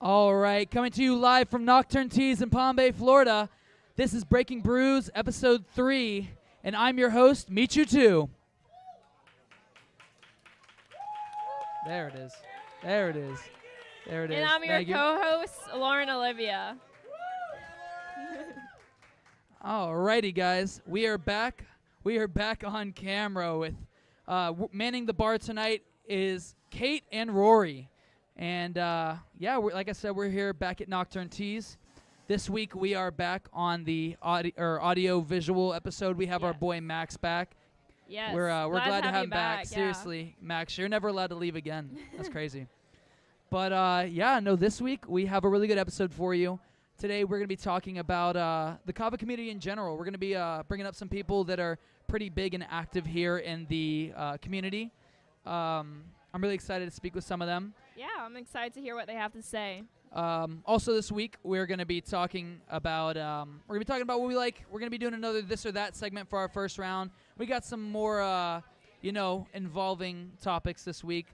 All right, coming to you live from Nocturne Teas in Palm Bay, Florida. This is Breaking Brews, episode 3, and I'm your host, Meet You Too. There it is. There it is. There it is. And I'm your Thank you. co-host, Lauren Olivia. All righty, guys. We are back. We are back on camera with manning the bar tonight is Kate and Rory. And, like I said, we're here back at Nocturne Teas. This week we are back on the audio-visual episode. We have our boy Max back. Yes. We're glad to have him back. Yeah. Seriously, Max, you're never allowed to leave again. That's crazy. But, this week we have a really good episode for you. Today we're going to be talking about the kava community in general. We're going to be bringing up some people that are pretty big and active here in the community. I'm really excited to speak with some of them. Yeah, I'm excited to hear what they have to say. Also this week, we're going to be talking about what we like. We're going to be doing another this or that segment for our first round. We got some more, involving topics this week.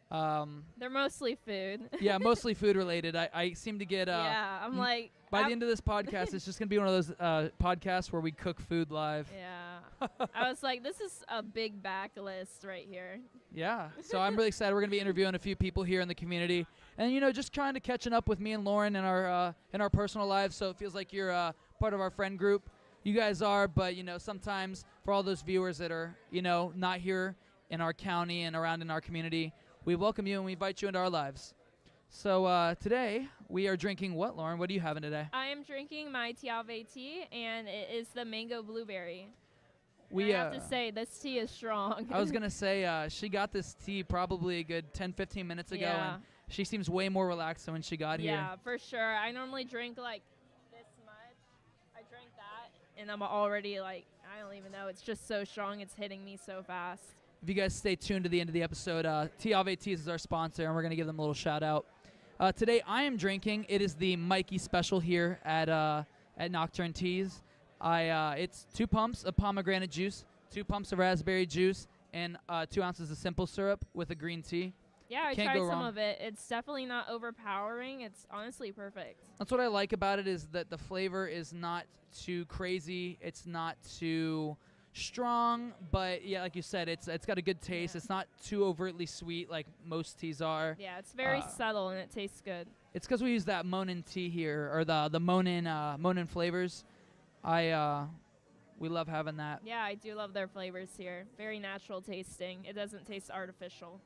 They're mostly food. Yeah, mostly food related. I seem to get. I'm like. By the end of this podcast, it's just going to be one of those podcasts where we cook food live. Yeah. I was like, this is a big backlist right here. Yeah. So I'm really excited. We're going to be interviewing a few people here in the community. And, just trying to catching up with me and Lauren in our personal lives. So it feels like you're part of our friend group. You guys are, but, sometimes for all those viewers that are, not here in our county and around in our community, we welcome you and we invite you into our lives. So today we are drinking what, Lauren? What are you having today? I am drinking my Tiave tea, and it is the mango blueberry. I have to say, this tea is strong. I was going to say, she got this tea probably a good 10, 15 minutes ago, and she seems way more relaxed than when she got here. Yeah, for sure. I normally drink like this much. I drank that, and I'm already like, I don't even know. It's just so strong. It's hitting me so fast. If you guys stay tuned to the end of the episode, Tiave Teas is our sponsor, and we're going to give them a little shout out. Today I am drinking. It is the Mikey Special here at Nocturne Teas. It's 2 pumps of pomegranate juice, 2 pumps of raspberry juice, and 2 ounces of simple syrup with a green tea. Yeah, I Can't tried go some wrong. of it. It's definitely not overpowering. It's honestly perfect. That's what I like about it, is that the flavor is not too crazy. It's not too strong, but yeah, like you said, it's got a good taste. Yeah. It's not too overtly sweet like most teas are. Yeah, it's very subtle and it tastes good. It's because we use that Monin tea here, or the Monin flavors. We love having that. Yeah, I do love their flavors here. Very natural tasting. It doesn't taste artificial,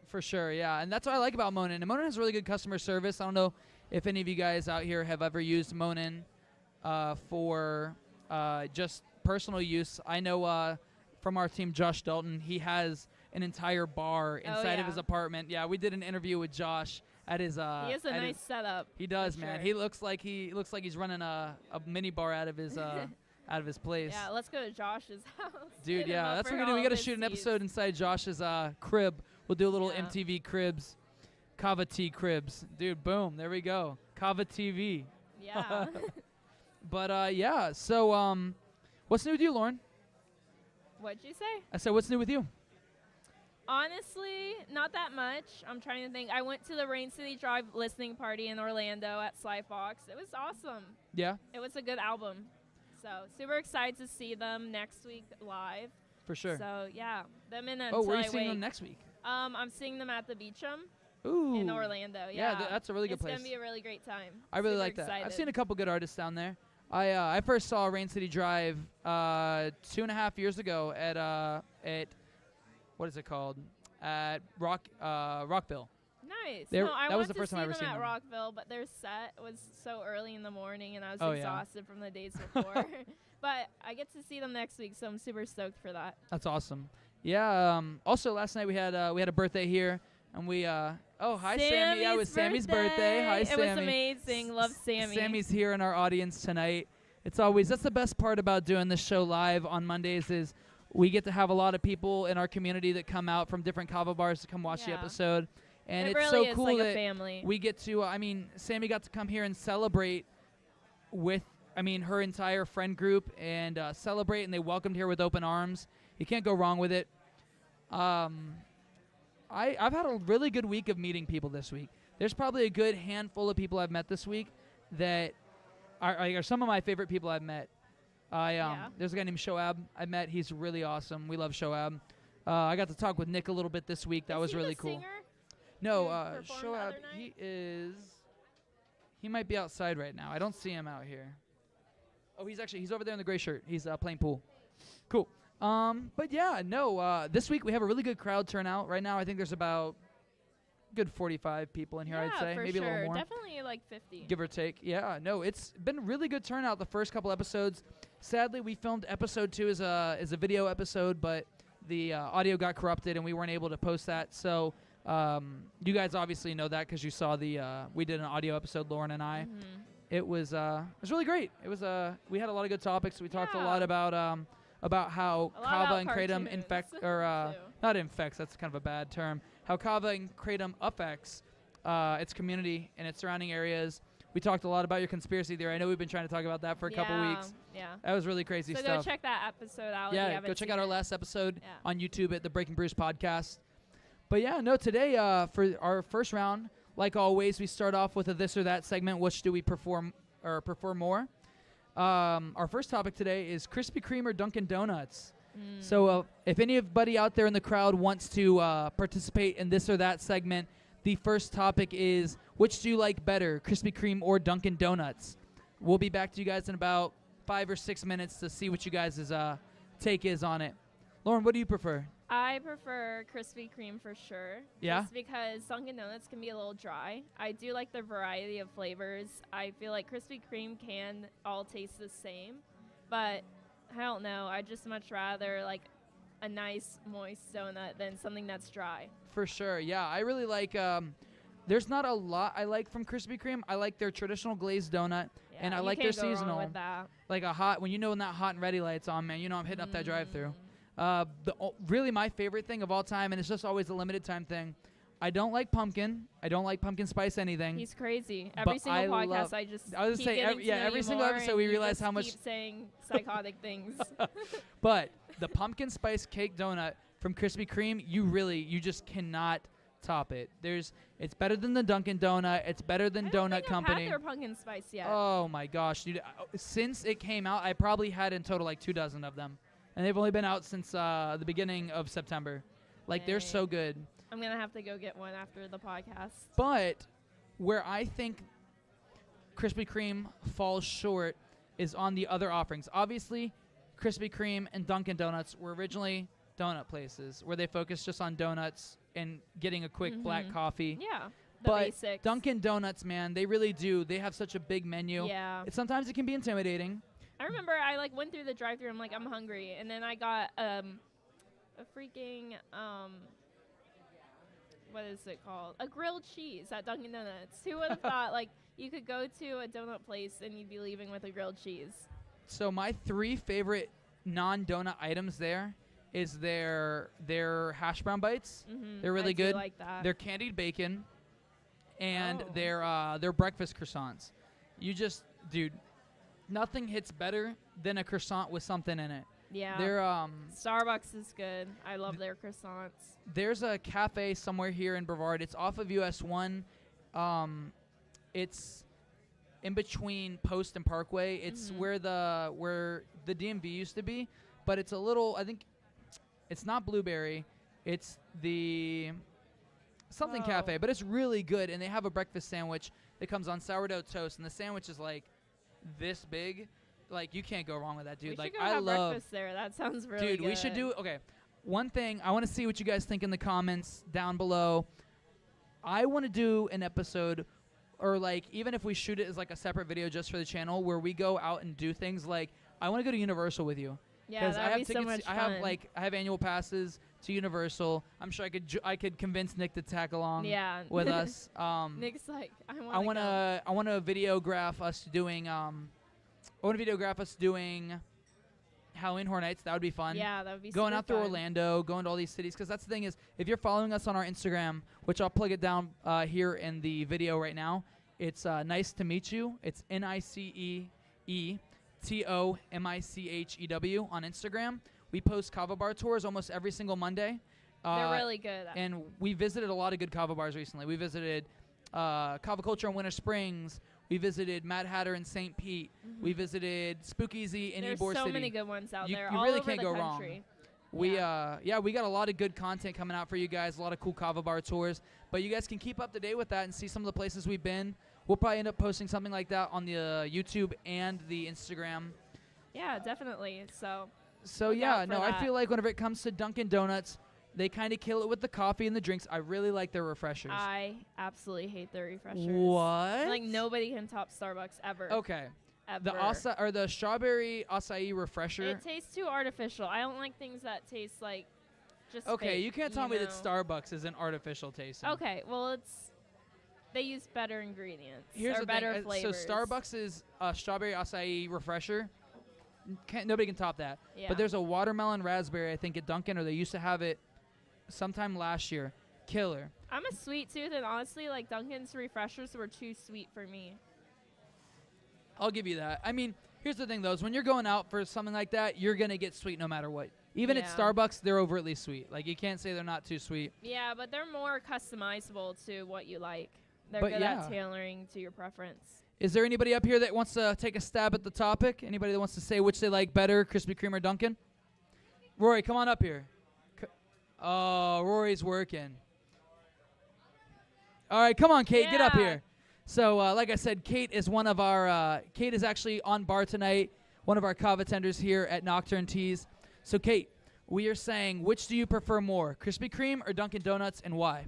For sure, yeah. And that's what I like about Monin. And Monin has really good customer service. I don't know if any of you guys out here have ever used Monin for just personal use. I know from our team, Josh Dalton, he has an entire bar inside of his apartment. Yeah, we did an interview with Josh at his. He has a nice setup. He does, man. Sure. He looks like he's running a mini bar out of his out of his place. Yeah, let's go to Josh's house. Dude, yeah, that's what we're gonna do. We gotta shoot an episode inside Josh's crib. We'll do a little MTV Cribs, Kava Tea Cribs. Dude, boom, there we go. Kava TV. Yeah. But so what's new with you, Lauren? What'd you say? I said, what's new with you? Honestly, not that much. I'm trying to think. I went to the Rain City Drive listening party in Orlando at Sly Fox. It was awesome. Yeah. It was a good album. So super excited to see them next week live. For sure. So yeah, them in where are you seeing them next week? I'm seeing them at the Beecham. Ooh. In Orlando. Yeah, that's a really good place. It's gonna be a really great time. I really super like that. excited. I've seen a couple good artists down there. I first saw Rain City Drive 2.5 years ago at what is it called? At Rockville. Nice. That was the first time I ever seen seen them at them. Rockville, but their set was so early in the morning, and I was Oh, yeah. exhausted from the days before. But I get to see them next week, so I'm super stoked for that. That's awesome. Yeah. Also, last night we had a birthday here, and we. Hi Sammy. Yeah, it was Sammy's birthday. Hi Sammy. It was amazing. Love Sammy. Sammy's here in our audience tonight. That's the best part about doing this show live on Mondays is we get to have a lot of people in our community that come out from different kava bars to come watch the episode. And it it's really so is cool like that a family. we get to, Sammy got to come here and celebrate with, her entire friend group and celebrate, and they welcomed her with open arms. You can't go wrong with it. I've had a really good week of meeting people this week. there's probably a good handful of people I've met this week that are some of my favorite people I've met. There's a guy named Shoab I met. He's really awesome. We love Shoab. I got to talk with Nick a little bit this week. That was really cool. Singer? No, Shoab, he might be outside right now. I don't see him out here. Oh, he's over there in the gray shirt. He's playing pool. Cool. But yeah, no, this week we have a really good crowd turnout. Right now I think there's about good 45 people in here, I'd say. Maybe a little more. Definitely like 50. Give or take. Yeah, no, it's been really good turnout the first couple episodes. Sadly, we filmed episode 2 as a video episode, but the audio got corrupted and we weren't able to post that. So you guys obviously know that because you saw we did an audio episode, Lauren and I. Mm-hmm. It was really great. It was we had a lot of good topics. We talked a lot about how kava and kratom not infects. That's kind of a bad term. How kava and kratom affects its community and its surrounding areas. We talked a lot about your conspiracy theory. I know we've been trying to talk about that for a couple weeks. Yeah. That was really crazy stuff. So go check that episode out. Yeah, go check out our last episode on YouTube at the Breaking Brews podcast. But yeah, no, today for our first round, like always, we start off with a this or that segment. Which do we prefer more? Our first topic today is Krispy Kreme or Dunkin Donuts. So if anybody out there in the crowd wants to participate in this or that segment, the first topic is, which do you like better, Krispy Kreme or Dunkin Donuts? We'll be back to you guys in about 5 or 6 minutes to see what you guys' take is on it. Lauren, what do you prefer? I prefer Krispy Kreme for sure. Yeah? Just because Dunkin Donuts can be a little dry. I do like the variety of flavors. I feel like Krispy Kreme can all taste the same, but I don't know. I just much rather like a nice moist donut than something that's dry. For sure, yeah. I really like, there's not a lot I like from Krispy Kreme. I like their traditional glazed donut, and I like their seasonal. With that. Like a hot, when that hot and ready light's on, man, I'm hitting up that drive-thru. Really my favorite thing of all time, and it's just always a limited time thing, I don't like pumpkin. I don't like pumpkin spice anything. He's crazy. Every single podcast, I was saying every single episode we realize how much keep saying psychotic things. But the pumpkin spice cake donut from Krispy Kreme, you just cannot top it. It's better than the Dunkin Donut. It's better than Donut Company. I've had their pumpkin spice yet. Oh my gosh, dude! Since it came out, I probably had in total like 24 of them, and they've only been out since the beginning of September. Like they're so good. I'm going to have to go get one after the podcast. But where I think Krispy Kreme falls short is on the other offerings. Obviously, Krispy Kreme and Dunkin Donuts were originally donut places where they focused just on donuts and getting a quick black coffee. Yeah, but basics. Dunkin Donuts, man, they really do. They have such a big menu. Yeah. Sometimes it can be intimidating. I remember I went through the drive-thru. I'm like, I'm hungry. And then I got a freaking... what is it called? A grilled cheese at Dunkin Donuts. Who would have thought, you could go to a donut place and you'd be leaving with a grilled cheese? So my 3 favorite non-donut items there is their hash brown bites. They're really good. I like that. Their candied bacon and their breakfast croissants. Dude, nothing hits better than a croissant with something in it. Yeah. Their Starbucks is good. I love their croissants. There's a cafe somewhere here in Brevard. It's off of US 1. It's in between Post and Parkway. It's where the DMV used to be, but it's a little, I think it's not Blueberry. It's the something cafe, but it's really good, and they have a breakfast sandwich that comes on sourdough toast, and the sandwich is like this big. You can't go wrong with that, dude. We should go have breakfast there. That sounds really good. Dude, we should do... Okay, one thing, I want to see what you guys think in the comments down below. I want to do an episode, or even if we shoot it as a separate video just for the channel, where we go out and do things I want to go to Universal with you. Yeah, that'd be so much fun. I have annual passes to Universal. I'm sure I could convince Nick to tag along with us. Nick's like, I want to videograph us doing... I want to videograph us doing Halloween Horror Nights. That would be fun. Yeah, that would be going out through fun. Orlando, going to all these cities. Because that's the thing is, if you're following us on our Instagram, which I'll plug it down here in the video right now, it's Nice to Meet You. It's NICEETOMICHEW on Instagram. We post kava bar tours almost every single Monday. They're really good. And we visited a lot of good kava bars recently. We visited Kava Culture in Winter Springs. We visited Mad Hatter in St. Pete. We visited Speakeasy in There's Ybor so City. many good ones out You there. you all really over can't the go country. wrong. We got a lot of good content coming out for you guys, a lot of cool kava bar tours. But you guys can keep up to date with that and see some of the places we've been. We'll probably end up posting something like that on the YouTube and the Instagram. Yeah, definitely. So So look out for I that. feel like whenever it comes to Dunkin' Donuts, they kind of kill it with the coffee and the drinks. I really like their refreshers. I absolutely hate their refreshers. What? Like nobody can top Starbucks ever. Okay. Ever. The strawberry acai refresher. It tastes too artificial. I don't like things that taste like just Okay, fake, you can't tell me that know? Starbucks isn't artificial tasting. Okay, well they use better ingredients Here's or the better thing. flavors. So Starbucks is a strawberry acai refresher. Nobody can top that. Yeah. But there's a watermelon raspberry, I think, at Dunkin', or they used to have it sometime last year. Killer. I'm a sweet tooth, and honestly, like Dunkin's refreshers were too sweet for me. I'll give you that. I mean, here's the thing, though, is when you're going out for something like that, you're going to get sweet no matter what. Even at Yeah. Starbucks, they're overtly sweet. Like, you can't say they're not too sweet. Yeah, but they're more customizable to what you like. They're But good yeah. at tailoring to your preference. Is there anybody up here that wants to take a stab at the topic? Anybody that wants to say which they like better, Krispy Kreme or Dunkin'? Rory, come on up here. Oh, Rory's working. All right, come on, Kate, get up Yeah. here. So, like I said, Kate is one of our. Kate is actually on bar tonight. One of our kava tenders here at Nocturne Teas. So, Kate, we are saying, which do you prefer more, Krispy Kreme or Dunkin' Donuts, and why?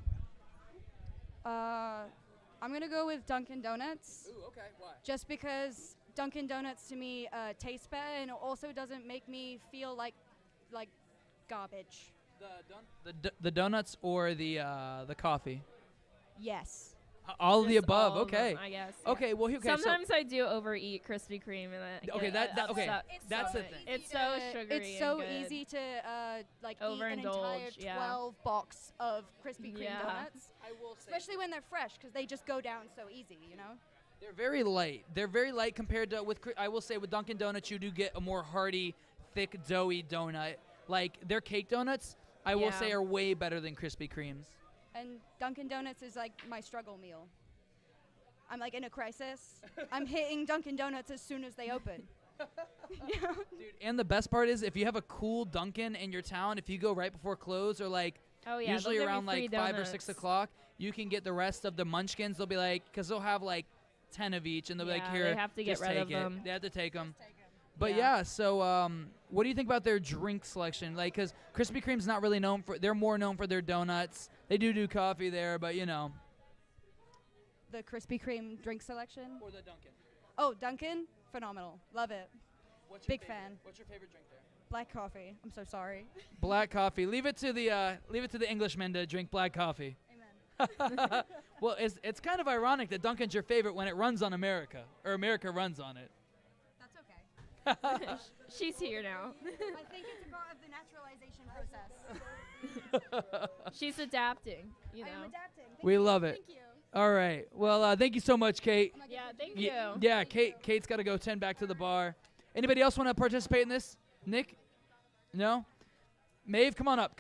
I'm gonna go with Dunkin' Donuts. Ooh, okay, why? Just because Dunkin' Donuts to me tastes better, and it also doesn't make me feel like garbage. The donuts or the coffee? Yes. All of the Just above. all of them, Okay. I guess. yeah. Okay. Well, okay. Sometimes I do overeat Krispy Kreme, and I Okay, get that- okay, upset. that's the But thing. It's so sugary. It's so and good. easy to eat an entire Overindulge, yeah. 12 box of Krispy Kreme Yeah. donuts, I will say especially when they're fresh, because they just go down so easy. You know. they're very light. They're very light compared to I will say with Dunkin' Donuts, you do get a more hearty, thick, doughy donut. Like their cake donuts, I will Yeah. say are way better than Krispy Kreme's. And Dunkin' Donuts is like my struggle meal. I'm like in a crisis. I'm hitting Dunkin' Donuts as soon as they open. You know? Dude, and the best part is if you have a cool Dunkin' in your town, if you go right before close or like Oh yeah. usually they'll give you around like free 5 or 6 donuts. o'clock, you can get the rest of the munchkins. They'll be like, because they'll have like 10 of each, and they'll be like, Yeah, here, they have to get just rid take of it. them. They have to take them. But Yeah. yeah, so what do you think about their drink selection? Like, because Krispy Kreme's not really known for, they're more known for their donuts. They do coffee there, but you know. The Krispy Kreme drink selection. Or the Dunkin'. Oh, Dunkin', phenomenal. Love it. What's Big fan. What's your favorite drink there? Black coffee. I'm so sorry. Black coffee. Leave it to the Englishmen to drink black coffee. Amen. Well, it's kind of ironic that Dunkin's your favorite when it runs on America, or America runs on it. That's okay. She's here now. I think it's a part of the naturalization process. She's adapting. You I know. am adapting. Thank We you. love it. Thank you. All right. Well, thank you so much, Kate. I'm not Yeah. gonna Thank do- you. Yeah, Kate's got to go tend back to the bar. Anybody else want to participate in this? Nick? No? Maeve, come on up.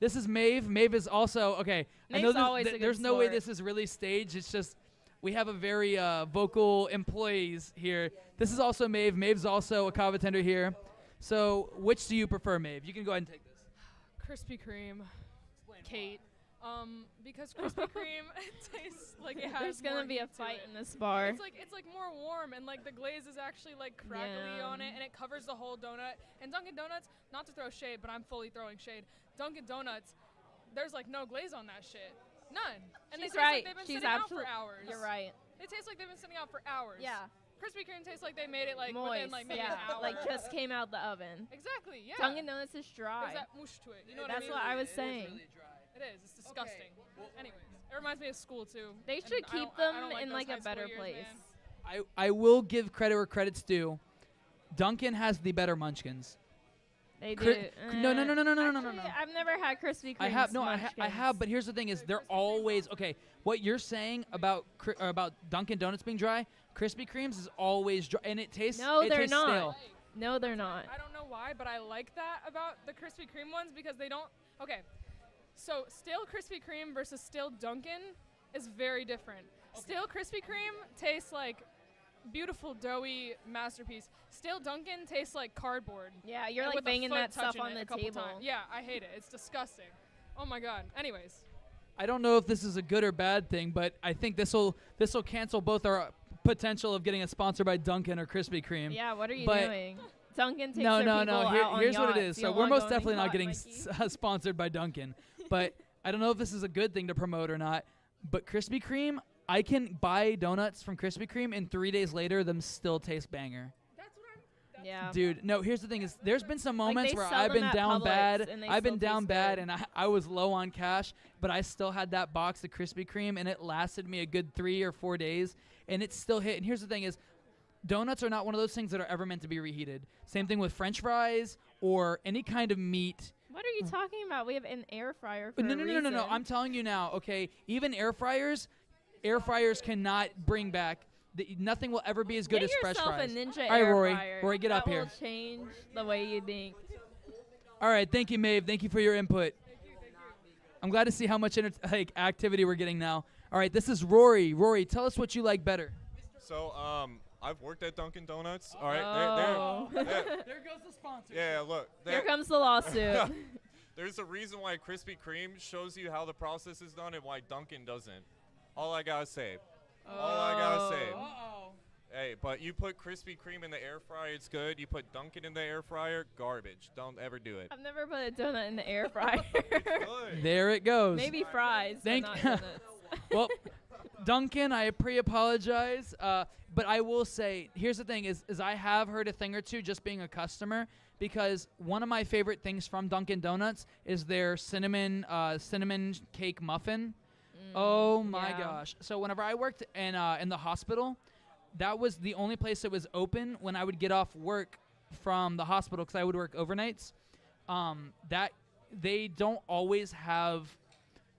This is Maeve. Maeve is also, okay. I know Maeve's always a good there's no way sport. this is really staged. It's just we have a very vocal employees here. This is also Maeve. Maeve's also a kava tender here. So which do you prefer, Maeve? You can go ahead and take this. Krispy Kreme, Kate. Because Krispy Kreme tastes like it has. There's gonna more be a heat to fight it. in this bar. It's like more warm, and like the glaze is actually like crackly Yeah. on it, and it covers the whole donut. And Dunkin' Donuts, not to throw shade, but I'm fully throwing shade. Dunkin' Donuts, there's like no glaze on that shit, none. And She's they taste right. like they've been She's sitting out for absolutely. hours. You're right. It tastes like they've been sitting out for hours. Yeah. Krispy Kreme tastes like they made it like Moist. within like maybe yeah. an hour. Like just came out the oven. Exactly. Yeah. Dunkin' Donuts is dry. There's that mush to it. You know what That's I mean? what I was It is saying. really dry. It is. It's disgusting. Anyways, it reminds me of school too. They and should I keep don't- I them don't like in those like high a school better years, place. man. I will give credit where credit's due. Dunkin' has the better munchkins. They do. Cri- no. Actually, I've never had Krispy Kreme. I have, but here's the thing: is they're always okay. What you're saying about Dunkin' Donuts being dry, Krispy Kreme's is always dry, and it tastes. No, it they're tastes not. Stale. No, they're not. I don't know why, but I like that about the Krispy Kreme ones because they don't. Okay, so stale Krispy Kreme versus stale Dunkin', is very different. Stale Krispy Kreme tastes like beautiful doughy masterpiece. Stale Dunkin' tastes like cardboard. Yeah, you're and like with a banging foot that stuff touching on it the a couple table. times. Yeah, I hate it. It's disgusting. Oh my god. Anyways, I don't know if this is a good or bad thing, but I think this will cancel both our potential of getting a sponsor by Dunkin' or Krispy Kreme. Yeah, what are you But doing? Dunkin' takes No. their people out on Here's what it yachts. is. You So don't we're wanna most go on definitely any not yacht, getting Mikey? sponsored by Dunkin', but I don't know if this is a good thing to promote or not. But Krispy Kreme, I can buy donuts from Krispy Kreme, and 3 days later, them still taste banger. that's what I'm. Yeah. Dude, no, here's the thing is there's been some Like, moments they where sell I've them been at down Publix, bad. and they I've been still down taste bad, good. and I was low on cash, but I still had that box of Krispy Kreme, and it lasted me a good 3 or 4 days, and it still hit. And here's the thing is donuts are not one of those things that are ever meant to be reheated. Same thing with French fries or any kind of meat. What are you talking about? We have an air fryer for No, a no, no, reason. no, no, no. I'm telling you now, okay? Even air fryers cannot bring back. Nothing will ever be as good Get as fresh yourself fries. a Ninja All right, air Rory. fryer. Rory, get up That here. will change the way you think. All right, thank you, Maeve. Thank you for your input. I'm glad to see how much activity we're getting now. All right, this is Rory. Rory, tell us what you like better. So, I've worked at Dunkin' Donuts. All right, Oh. they're, There goes the sponsor. yeah, look. Here comes the lawsuit. There's a reason why Krispy Kreme shows you how the process is done and why Dunkin' doesn't. All I gotta say. All I gotta say. Uh-oh. Hey, but you put Krispy Kreme in the air fryer, it's good. You put Dunkin' in the air fryer, garbage. Don't ever do it. I've never put a donut in the air fryer. Good. There it goes. Maybe fries, Thank- but not donuts. Well, Duncan, I pre-apologize, but I will say, here's the thing: is I have heard a thing or two just being a customer, because one of my favorite things from Dunkin' Donuts is their cinnamon cake muffin. Oh my yeah. gosh! So whenever I worked in the hospital, that was the only place that was open when I would get off work from the hospital, because I would work overnights. That they don't always have.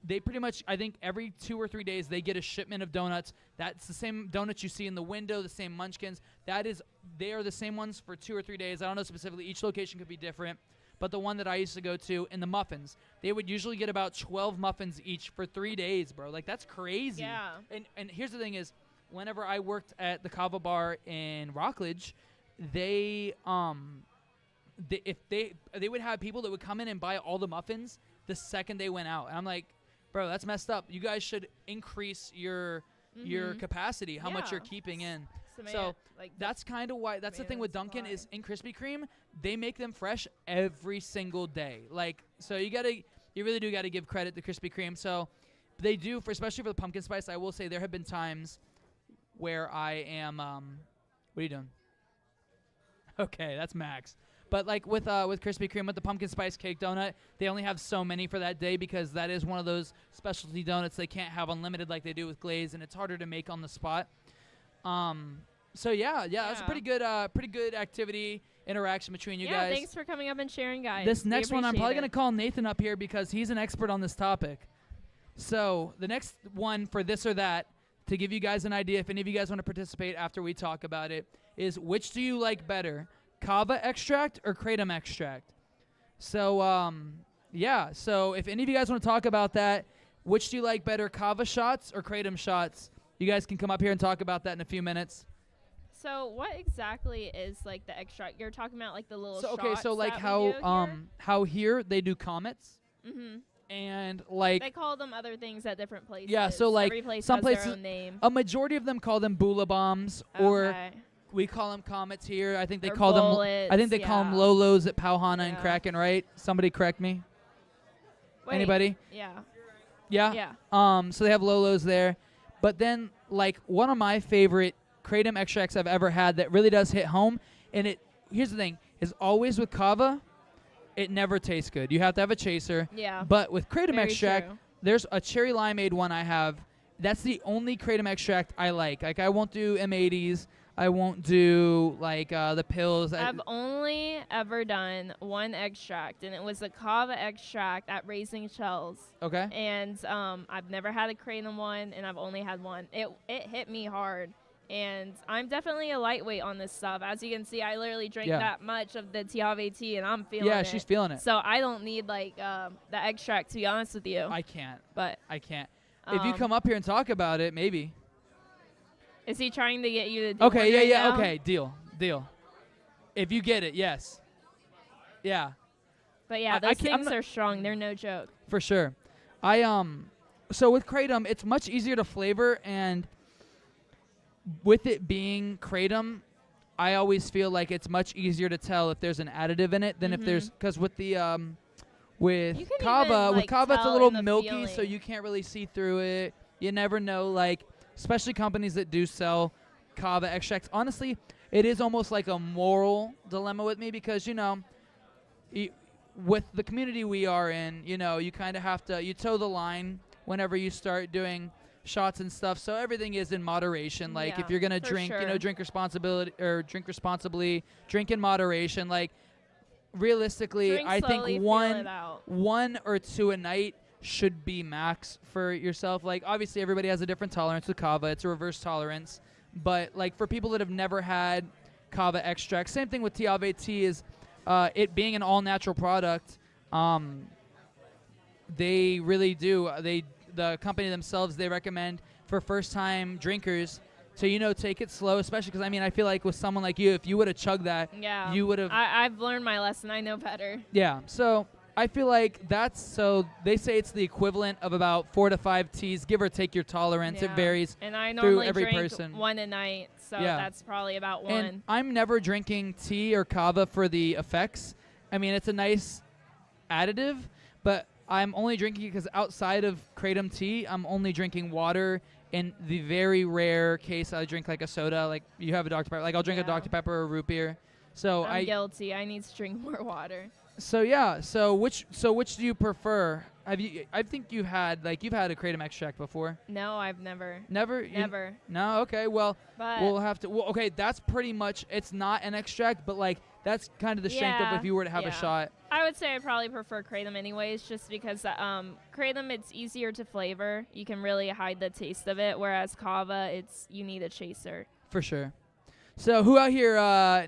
They pretty much, I think, every 2 or 3 days they get a shipment of donuts. That's the same donuts you see in the window, the same munchkins. They are the same ones for 2 or 3 days. I don't know specifically. Each location could be different. But the one that I used to go to, and the muffins, they would usually get about 12 muffins each for 3 days, bro. Like, that's crazy. Yeah. And here's the thing is, whenever I worked at the Kava bar in Rockledge, they would have people that would come in and buy all the muffins the second they went out. And I'm like, bro, that's messed up. You guys should increase your capacity, how much Yeah. you're keeping in. Some So like that's kind of why. That's the thing with Dunkin' supply. is in Krispy Kreme, they make them fresh every single day. Like, so you really do gotta give credit to Krispy Kreme. So they do, especially for the pumpkin spice. I will say there have been times where I am. What are you doing? Okay, that's Max. But like with Krispy Kreme, with the pumpkin spice cake donut, they only have so many for that day, because that is one of those specialty donuts they can't have unlimited like they do with glaze, and it's harder to make on the spot. So yeah, that's a pretty good activity interaction between you guys. Thanks for coming up and sharing, guys. This We next one, I'm probably appreciate gonna call Nathan up here because he's an expert on this topic. So the next one for this or that, to give you guys an idea, if any of you guys want to participate after we talk about it, is which do you like better? Kava extract or kratom extract? So, so if any of you guys want to talk about that, which do you like better, kava shots or kratom shots? You guys can come up here and talk about that in a few minutes. So what exactly is like the extract? You're talking about like the little So shots like that how we do here? how here they do comets, and like They call them other things at different places. Yeah, so, like, every place some has places- their own name. a majority of them call them bula bombs, or Okay. we call them comets here. I think they Or call them. bullets, I think they call them yeah. Lolos at Powhana and Yeah. Kraken, right? Somebody correct me. Wait, Anybody? Yeah. Yeah. Yeah. So they have Lolos there, but then like one of my favorite kratom extracts I've ever had that really does hit home, and here's the thing, is always with kava, it never tastes good. You have to have a chaser. Yeah. But with kratom Very extract, true. there's a cherry limeade one I have. That's the only kratom extract I like. Like, I won't do M80s. I won't do like the pills. I've only ever done one extract, and it was the kava extract at Raising Shells. Okay. And I've never had a kratom one, and I've only had one. It hit me hard, and I'm definitely a lightweight on this stuff. As you can see, I literally drink Yeah. that much of the Tiave tea, and I'm feeling it. Yeah, she's feeling it. So I don't need like the extract, to be honest with you. I can't. But I can't. If you come up here and talk about it, maybe. Is he trying to get you to do Okay, one right yeah. now? Okay, deal. If you get it, yes. Yeah, But yeah, I those can't- I'm things not- are strong. They're no joke. for sure. So with kratom, it's much easier to flavor, and with it being kratom, I always feel like it's much easier to tell if there's an additive in it than if there's, because with the with You can kava, even, with like, kava it's a tell little in the milky, so feeling. you can't really see through it. You never know, like especially companies that do sell kava extracts. Honestly, it is almost like a moral dilemma with me because with the community we are in, you kind of have to toe the line whenever you start doing shots and stuff. So everything is in moderation. Like if Yeah, you're gonna for drink, sure. drink responsibly, drink in moderation. Like realistically, Drink I slowly, think feel it out. one or two a night should be max for yourself. Like obviously everybody has a different tolerance with kava. It's a reverse tolerance. But like for people that have never had kava extract, same thing with Tiave tea is it being an all natural product. They really do. The company themselves, they recommend for first time drinkers to take it slow, especially because I feel like with someone like you, if you would have chugged that, Yeah. you would have. I've learned my lesson. I know better. Yeah. So I feel like they say it's the equivalent of about 4 to 5 teas, give or take your tolerance. It Yeah. varies. And I through normally every drink person. one a night, so Yeah. that's probably about one. And I'm never drinking tea or kava for the effects. It's a nice additive, but I'm only drinking it because outside of kratom tea, I'm only drinking water. In the very rare case I drink like a soda, like you have a Dr. Pepper, like I'll drink a Yeah. Dr. Pepper or root beer. So I'm guilty. I need to drink more water. So yeah. So which do you prefer? I think you've had a kratom extract before. No, I've never. Never. Never. No. Okay. Well, But we'll have to. Well, okay. That's pretty much. It's not an extract, but like that's kind of the strength of Yeah, if you were to have a yeah. shot. I would say I probably prefer kratom anyways, just because kratom, it's easier to flavor. You can really hide the taste of it, whereas kava, you need a chaser. For sure. So who out here?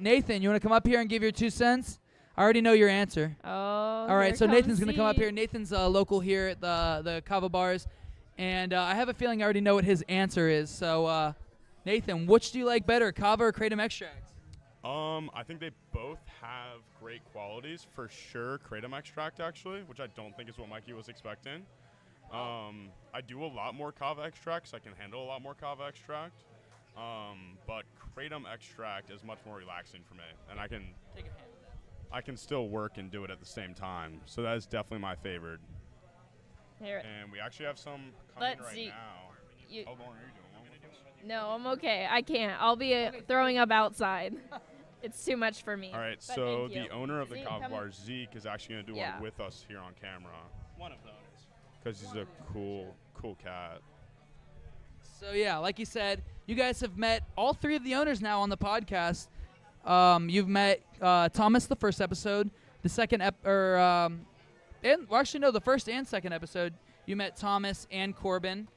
Nathan, you want to come up here and give your 2 cents? I already know your answer. Oh. All right, so Nathan's going to come up here. Nathan's local here at the Kava bars, and I have a feeling I already know what his answer is. So, Nathan, which do you like better, Kava or kratom extract? I think they both have great qualities. For sure, kratom extract, actually, which I don't think is what Mikey was expecting. I do a lot more kava extracts. I can handle a lot more kava extract. But kratom extract is much more relaxing for me, and I can still work and do it at the same time. So that is definitely my favorite. Here. And we actually have some coming Let's right see. now. How long are you doing? No, I'm okay. I can't. I'll be throwing up outside. It's too much for me. All right, But so thank you. the owner of the Zeke, Kava come- bar, Zeke, is actually going to do Yeah. one with us here on camera. One of the owners. Because he's a cool cat. So yeah, like you said, you guys have met all 3 of the owners now on the podcast. You've met Thomas the first episode, the second the first and second episode. You met Thomas and Corbin.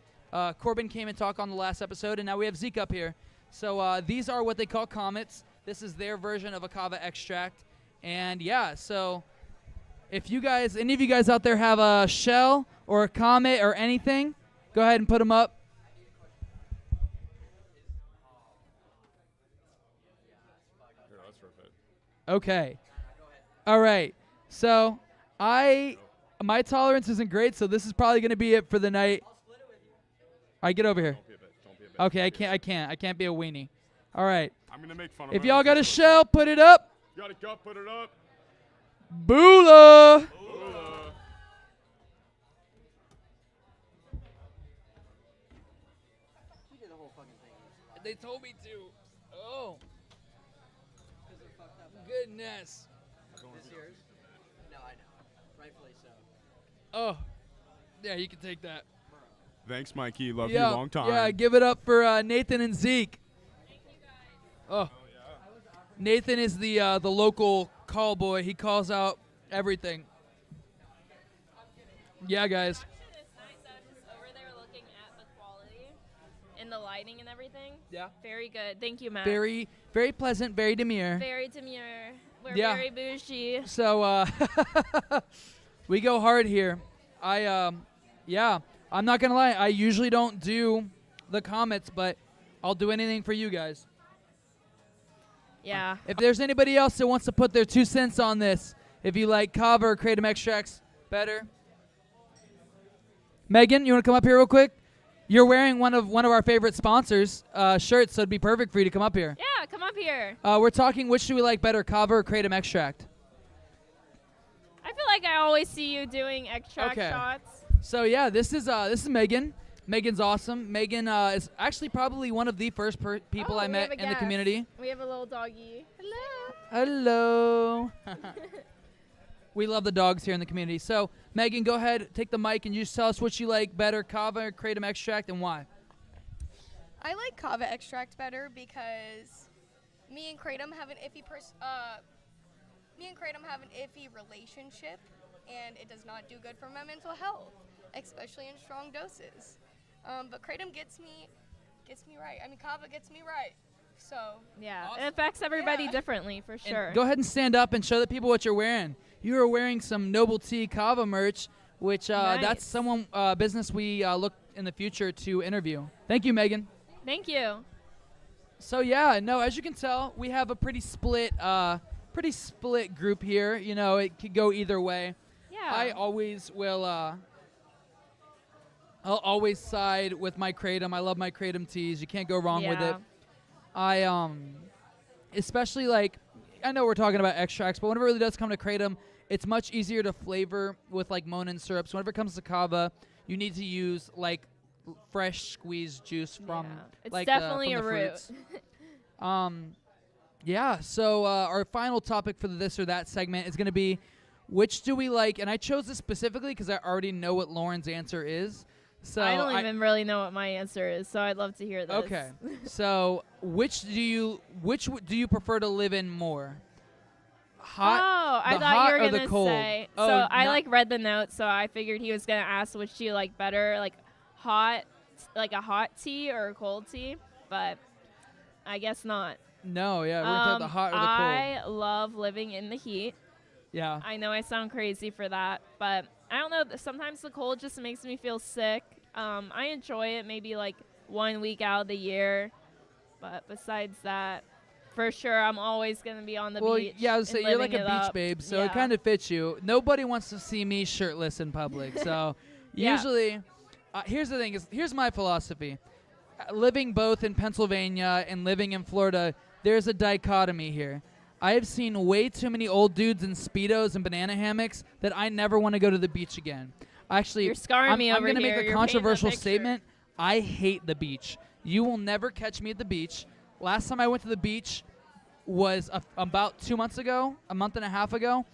Corbin came and talked on the last episode, and now we have Zeke up here. So these are what they call comets. This is their version of a kava extract, and yeah. So if any of you guys out there have a shell or a comet or anything, go ahead and put them up. Here, let's rip it. Okay. All right. So my tolerance isn't great, so this is probably going to be it for the night. All right, get over here. Don't be a bitch. Don't be a bitch. Okay, I can't be a weenie. All right. I'm going to make fun of If him y'all got a just for shell, put it up. You got a cup, put it up. Boola. Ooh. They told me to. Oh. Goodness. This yours? No, I know. Rightfully so. Oh. Yeah, you can take that. Thanks, Mikey. Love yeah, you long time. Yeah, give it up for Nathan and Zeke. Oh. Nathan is the local call boy. He calls out everything. Yeah, guys. Actually, it's nice. I was just over there looking at the quality and the lighting and everything. Yeah. Very good. Thank you, Matt. Very, very pleasant, very demure. Very demure. We're Yeah. very bougie. So we go hard here. I I'm not gonna lie. I usually don't do the comments, but I'll do anything for you guys. Yeah. If there's anybody else that wants to put their 2 cents on this, if you like kava or kratom extracts better, Megan, you want to come up here real quick? You're wearing one of our favorite sponsors' shirts, so it'd be perfect for you to come up here. Yeah, come up here. We're talking which do we like better, kava or kratom extract? I feel like I always see you doing extract Okay. shots. So yeah, this is Megan. Megan's awesome. Megan is actually probably one of the first people I we met have a in the guest. community. We have a little doggy. Hello. Hello. We love the dogs here in the community. So Megan, go ahead, take the mic, and you just tell us what you like better, kava or kratom extract, and why. I like kava extract better because me and kratom have an iffy relationship, and it does not do good for my mental health, especially in strong doses. But kratom gets me right. I mean, kava gets me right. So Yeah, Awesome. it affects everybody Yeah. differently for sure. And go ahead and stand up and show the people what you're wearing. You are wearing some Noble Tea Kava merch, which Nice. that's someone business we look in the future to interview. Thank you, Megan. Thank you. So yeah, no, as you can tell, we have a pretty split group here. You know, it could go either way. Yeah. I always will. I'll always side with my kratom. I love my kratom teas. You can't go wrong with it. I especially like, I know we're talking about extracts, but whenever it really does come to kratom, it's much easier to flavor with like Monin syrups. Whenever it comes to kava, you need to use like fresh squeezed juice from Yeah. It's like definitely from the a root. fruits. Yeah. So our final topic for the this or that segment is going to be, which do we like? And I chose this specifically because I already know what Lauren's answer is. So I don't even really know what my answer is, so I'd love to hear this. Okay. So which do you prefer to live in more? Hot. Oh, I the thought hot you were or the gonna cold? say. Oh, So I not- like read the note, so I figured he was gonna ask which do you like better, like hot, like a hot tea or a cold tea, but I guess not. No, yeah, we're gonna talk the hot or the cold. I love living in the heat. Yeah. I know I sound crazy for that, but I don't know. Sometimes the cold just makes me feel sick. I enjoy it maybe like 1 week out of the year, but besides that, for sure, I'm always going to be on the beach. Yeah, I was and saying you're like living a it beach up. babe, so it Yeah. kind of fits you. Nobody wants to see me shirtless in public, so Yeah. usually, here's the thing: here's my philosophy. Living both in Pennsylvania and living in Florida, there's a dichotomy here. I have seen way too many old dudes in Speedos and banana hammocks that I never want to go to the beach again. Actually, You're scarring I'm me I'm over gonna here. make a You're painting a controversial picture. statement. I hate the beach. You will never catch me at the beach. Last time I went to the beach was about 2 months ago, a month and a half ago.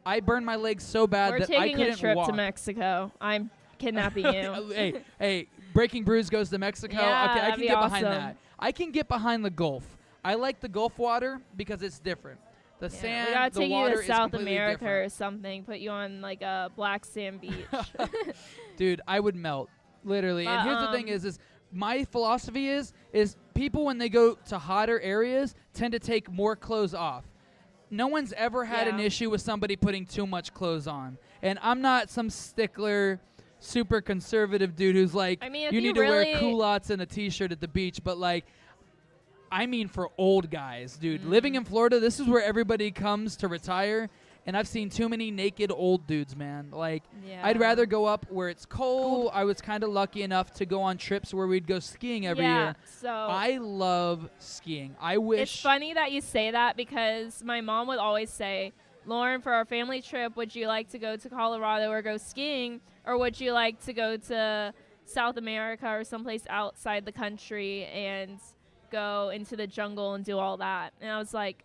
I burned my legs so bad We're that I taking couldn't a trip walk. to Mexico. I'm kidnapping you. hey, Breaking Brews goes to Mexico. Yeah, Okay, I that'd can be get behind awesome. that. I can get behind the Gulf. I like the Gulf water because it's different. The Yeah, sand, we gotta the take you water to is South completely America different. or something. Put you on like a black sand beach. Dude, I would melt, literally. And But, here's the thing is my philosophy is people when they go to hotter areas tend to take more clothes off. No one's ever had an Yeah. issue with somebody putting too much clothes on. And I'm not some stickler, super conservative dude who's like, I mean, if you you need to wear really- culottes and a t-shirt at the beach. But like, I mean for old guys, dude. Mm. Living in Florida, this is where everybody comes to retire. And I've seen too many naked old dudes, man. Like, I'd Yeah. rather go up where it's cold. I was kind of lucky enough to go on trips where we'd go skiing every yeah, year. So I love skiing. I wish. it's funny that you say that because my mom would always say, Lauren, for our family trip, would you like to go to Colorado or go skiing? Or would you like to go to South America or someplace outside the country and go into the jungle and do all that? And I was like,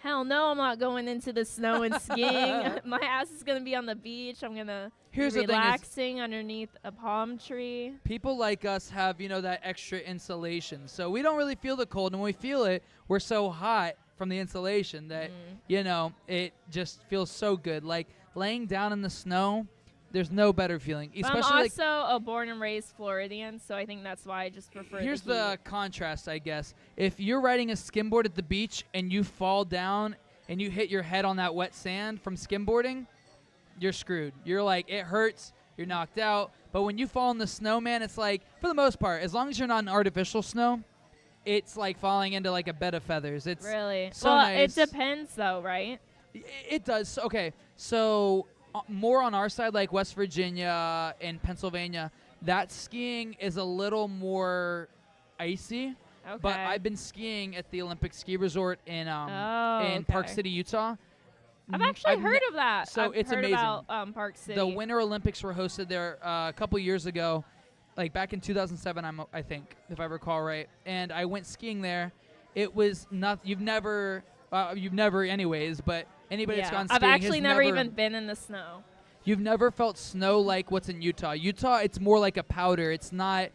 hell no, I'm not going into the snow and skiing. My ass is going to be on the beach. I'm going to Here's be the thing is- relaxing underneath a palm tree. People like us have, that extra insulation. So we don't really feel the cold. And when we feel it, we're so hot from the insulation that, it just feels so good. Like laying down in the snow, there's no better feeling. But Especially I'm like also a born and raised Floridian, so I think that's why I just prefer here's the the heat. contrast, I guess. If you're riding a skimboard at the beach and you fall down and you hit your head on that wet sand from skimboarding, you're screwed. You're like, it hurts. You're knocked out. But when you fall in the snow, man, it's like, for the most part, as long as you're not in artificial snow, it's like falling into like a bed of feathers. It's Really? so well, nice. it depends, though, right? It does. Okay, so more on our side, like West Virginia and Pennsylvania, that skiing is a little more icy. Okay. But I've been skiing at the Olympic Ski Resort in Park okay. City, Utah. I've actually heard of that. So I've it's heard amazing. About Park City. The Winter Olympics were hosted there a couple years ago, like back in 2007, I think, if I recall right. And I went skiing there. It was not. You've never anyways. But anybody that's gone skiing I've actually has never even been in the snow. You've never felt snow like what's in Utah. Utah, it's more like a powder. It's not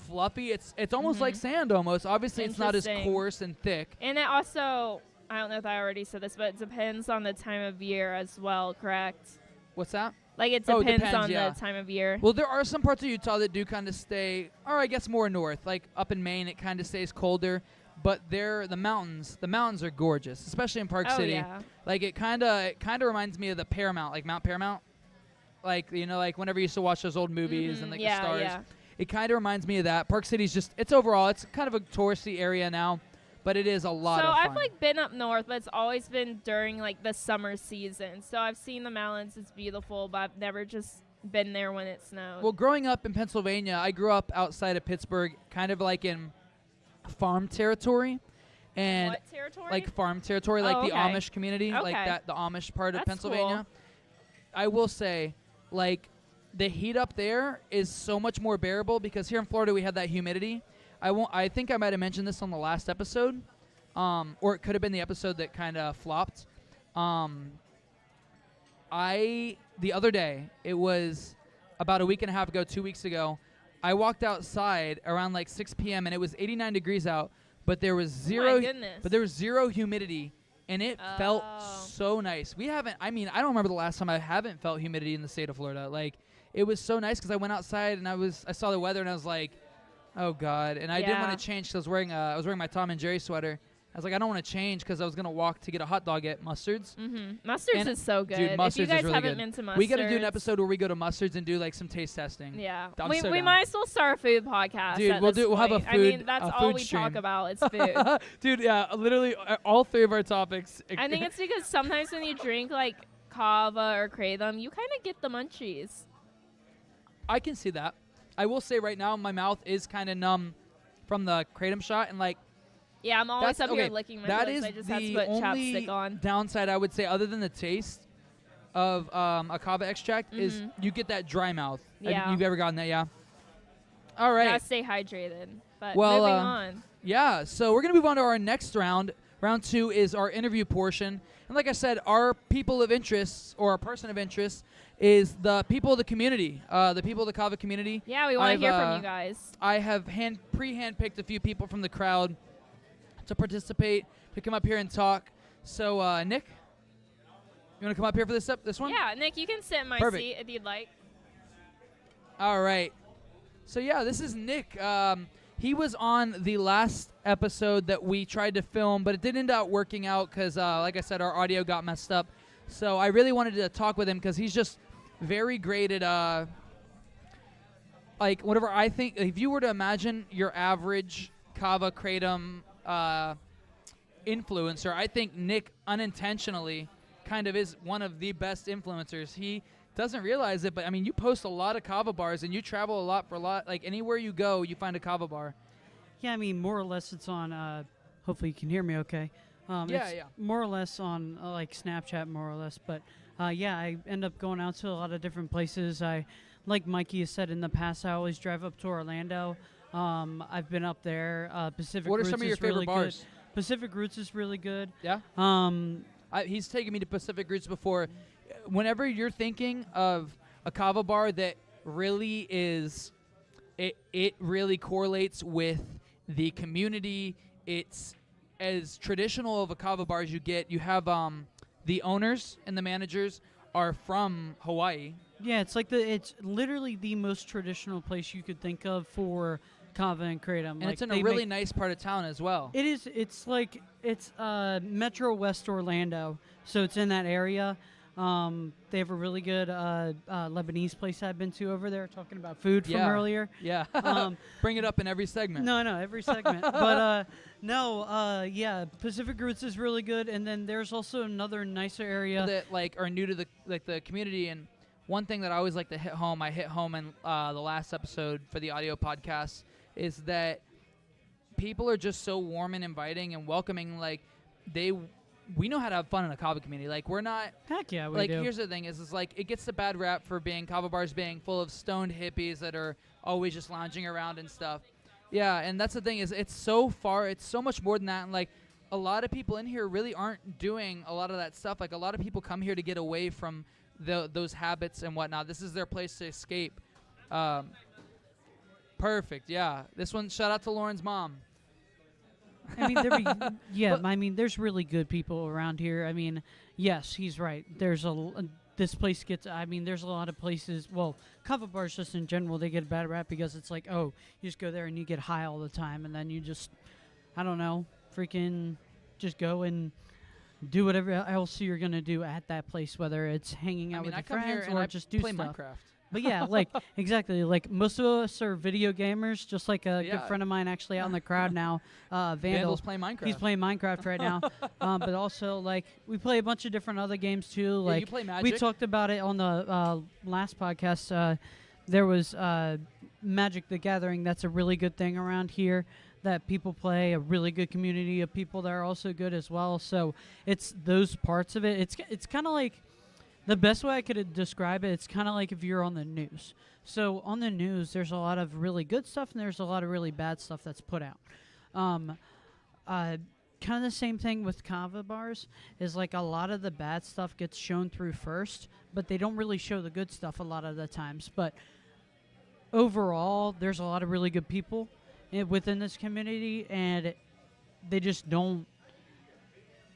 fluffy. It's almost like sand almost. Obviously, it's not as coarse and thick. And it also, I don't know if I already said this, but it depends on the time of year as well, correct? What's that? Like it Oh, depends, it depends, on yeah. the time of year. Well, there are some parts of Utah that do kind of stay, or I guess more north. Like up in Maine, it kind of stays colder. But the mountains are gorgeous, especially in Park City. Yeah. Like it kind of reminds me of the Paramount, like Mount Paramount. Like, like whenever you used to watch those old movies and like the stars. Yeah. It kind of reminds me of that. Park City's it's overall, it's kind of a touristy area now, but it is a lot of fun. So I've like been up north, but it's always been during like the summer season. So I've seen the mountains, it's beautiful, but I've never just been there when it snows. Well, growing up in Pennsylvania, I grew up outside of Pittsburgh, kind of like in farm territory. And what territory? like farm territory, like the okay. Amish community, like Okay. the Amish part of That's Pennsylvania. I will say, like, the heat up there is so much more bearable because here in Florida we have that humidity. I think I might have mentioned this on the last episode, or it could have been the episode that kind of flopped. The other day, it was about a week and a half ago, 2 weeks ago, I walked outside around like 6 p.m. and it was 89 degrees out, but there was zero. Oh my goodness. But there was zero humidity. And it felt Oh. so nice. I don't remember the last time I haven't felt humidity in the state of Florida. Like, it was so nice because I went outside and I saw the weather and I was like, oh God. And I didn't want Yeah. to change because I was wearing my Tom and Jerry sweater. I was like, I don't want to change because I was going to walk to get a hot dog at Mustard's. Mm-hmm. Mustard's And, is so good. Dude, if Mustard's you is guys really haven't good. been to Mustard's, We got to do an episode where we go to Mustard's and do like some taste testing. Yeah, I'm we so we down. might as well start a food podcast. Dude, at we'll this do- we'll have a point. I mean, food- that's a all food we stream. talk about. It's food. Dude, yeah, literally all three of our topics. I think it's because sometimes when you drink like kava or kratom, you kind of get the munchies. I can see that. I will say right now my mouth is kind of numb from the kratom shot and like Yeah, I'm always That's- up here okay, licking my that lips. is I just have to the put only chapstick on. downside I would say, other than the taste of a kava extract, is you get that dry mouth. Yeah. You've ever gotten that, yeah? All right. Gotta stay hydrated. But Well, moving on. Yeah, so we're going to move on to our next round. Round 2 is our interview portion. And like I said, our people of interest, or our person of interest, is the people of the community, the people of the kava community. Yeah, we want to I've, hear from you guys. I have pre-handpicked a few people from the crowd to participate, to come up here and talk. So, Nick, you want to come up here for this one? Yeah, Nick, you can sit in my Perfect. seat if you'd like. All right. So, yeah, this is Nick. He was on the last episode that we tried to film, but it didn't end up working out because, like I said, our audio got messed up. So I really wanted to talk with him because he's just very great at, like, whatever I think. If you were to imagine your average kava kratom influencer, I think Nick unintentionally kind of is one of the best influencers. He doesn't realize it, but I mean, you post a lot of kava bars and you travel a lot like anywhere you go, you find a kava bar. Yeah, I mean, more or less it's on, hopefully you can hear me okay. Yeah, it's yeah. more or less on, like, Snapchat, more or less. But, yeah, I end up going out to a lot of different places. Like Mikey has said in the past, I always drive up to Orlando. I've been up there. Pacific What are Roots some of your is really favorite bars? good. Pacific Roots is really good. Yeah? He's taken me to Pacific Roots before. Whenever you're thinking of a kava bar that really is, it really correlates with the community. It's as traditional of a kava bar as you get. You have the owners and the managers are from Hawaii. Yeah, it's literally the most traditional place you could think of for kava and kratom. And like, it's in a they really make- nice part of town as well. It is. It's like it's Metro West Orlando, so it's in that area. They have a really good Lebanese place I've been to over there, talking about food from Yeah. earlier. Yeah. Bring it up in every segment. No, every segment. But yeah, Pacific Roots is really good, and then there's also another nicer area that like are new to the community. And one thing that I always like to hit home, I hit home in the last episode for the audio podcast, is that people are just so warm and inviting and welcoming. Like we know how to have fun in a kava community. Like we're not. Heck yeah, we like do. here's the thing: is like it gets the bad rap for being kava bars being full of stoned hippies that are always just lounging around and stuff. Yeah, and that's the thing is it's so much more than that. And like a lot of people in here really aren't doing a lot of that stuff. Like a lot of people come here to get away from those habits and whatnot. This is their place to escape. Perfect. Yeah, this one. Shout out to Lauren's mom. I mean, there's really good people around here. I mean, yes, he's right. There's this place gets. I mean, there's a lot of places. Well, kava bars just in general, they get a bad rap because it's like, oh, you just go there and you get high all the time, and then you just, I don't know, freaking, just go and do whatever else you're gonna do at that place, whether it's hanging out with your friends or just do play stuff. Minecraft. But yeah, like exactly, like most of us are video gamers. Just like a good friend of mine, actually out in the crowd now, Vandal's playing Minecraft. He's playing Minecraft right now. But also, like, we play a bunch of different other games too. Yeah, Like you play Magic? we talked about it on the last podcast. There was Magic: The Gathering. That's a really good thing around here that people play. A really good community of people that are also good as well. So it's those parts of it. It's kind of like. The best way I could describe it, it's kind of like if you're on the news. So on the news, there's a lot of really good stuff and there's a lot of really bad stuff that's put out. Kind of the same thing with kava bars is like a lot of the bad stuff gets shown through first, but they don't really show the good stuff a lot of the times. But overall, there's a lot of really good people within this community, and they just don't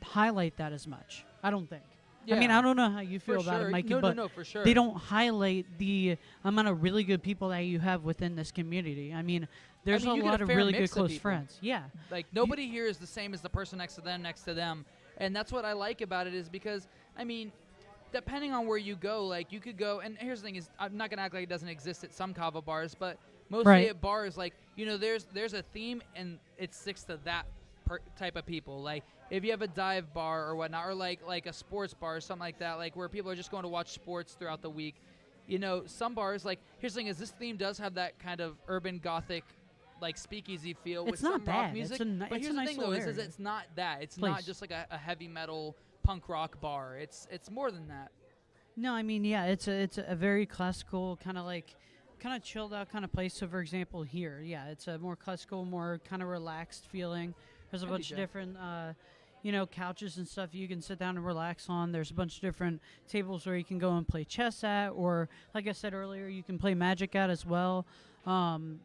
highlight that as much, I don't think. Yeah. I mean, I don't know how you feel For about sure. it, Mikey, No, but for sure. they don't highlight the amount of really good people that you have within this community. I mean, there's you a get lot of fair really mix good of close people. friends. Yeah. Like nobody here is the same as the person next to them, and that's what I like about it is because I mean, depending on where you go, like you could go. And here's the thing: is I'm not gonna act like it doesn't exist at some kava bars, but mostly at bars, like there's a theme and it sticks to that type of people. Like if you have a dive bar or whatnot, or like a sports bar or something like that, like where people are just going to watch sports throughout the week. Some bars, like here's the thing: is this theme does have that kind of urban gothic, like speakeasy feel with some rock music. But here's the thing, though, is it's not that. It's not just like a heavy metal punk rock bar. It's more than that. No, I mean, yeah, it's a very classical kind of chilled out kind of place. So, for example, here, yeah, it's a more classical, more kind of relaxed feeling. There's a bunch of different, couches and stuff you can sit down and relax on. There's a bunch of different tables where you can go and play chess at, or like I said earlier, you can play Magic at as well.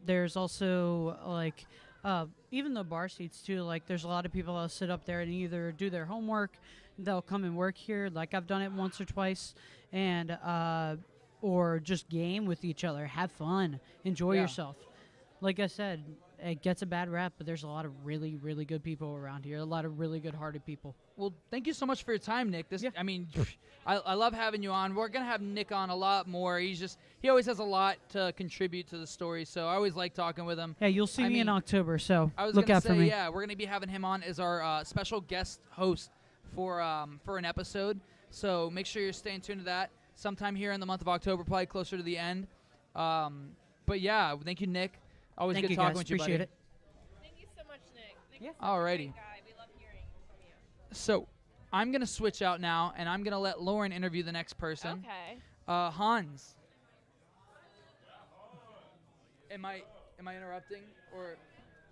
There's also like even the bar seats too. Like there's a lot of people that'll sit up there and either do their homework, they'll come and work here. Like I've done it once or twice, and or just game with each other, have fun, enjoy yourself. Like I said, it gets a bad rap, but there's a lot of really, really good people around here. A lot of really good-hearted people. Well, thank you so much for your time, Nick. I mean, I love having you on. We're gonna have Nick on a lot more. He always has a lot to contribite to the story, so I always like talking with him. Yeah, you'll see me in October, so look out for me. Yeah, we're gonna be having him on as our special guest host for an episode. So make sure you're staying tuned to that. Sometime here in the month of October, probably closer to the end. But yeah, thank you, Nick. Always Thank good you talking guys. with you, Appreciate buddy. it. Thank you so much, Nick. Nick's Yeah. Alrighty. a great guy. We love hearing from you. So I'm gonna switch out now, and I'm gonna let Lauren interview the next person. Okay. Hans. Am I interrupting or?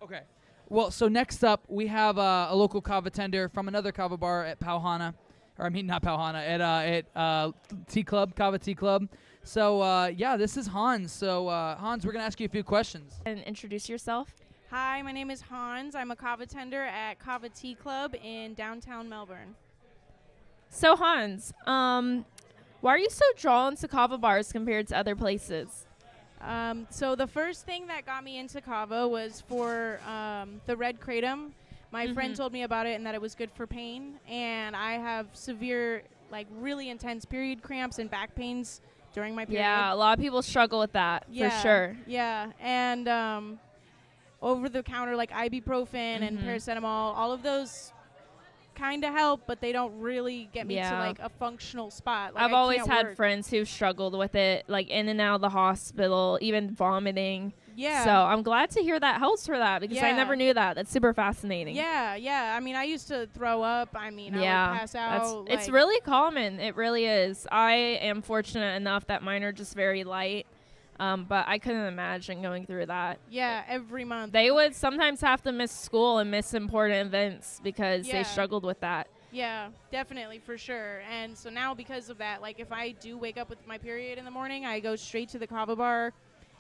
Okay. Well, so next up we have a local kava tender from another kava bar at Pauhana, or I mean not Pauhana, at Tea Club, Kava Tea Club. So yeah, this is Hans. So Hans, we're gonna ask you a few questions. And introduce yourself. Hi, my name is Hans. I'm a kava tender at Kava Tea Club in downtown Melbourne. So Hans, why are you so drawn to kava bars compared to other places? So the first thing that got me into kava was for the red kratom. My friend told me about it and that it was good for pain, and I have severe like really intense period cramps and back pains during my period. Yeah, a lot of people struggle with that for sure. Yeah, and over the counter like ibuprofen and Mhm. paracetamol, all of those kind of help, but they don't really get me to Yeah. like a functional spot. Like, I've I always can't had work. friends who've struggled with it, like in and out of the hospital, even vomiting. Yeah. So I'm glad to hear that helps for that because I Yeah. never knew that. That's super fascinating. Yeah. I mean, I used to throw up. I mean, Yeah, I would pass out. it's like- really common. It really is. I am fortunate enough that mine are just very light, but I couldn't imagine going through that. Yeah, every month. They would sometimes have to miss school and miss important events because Yeah. they struggled with that. Yeah, definitely, for sure. And so now because of that, like if I do wake up with my period in the morning, I go straight to the kava bar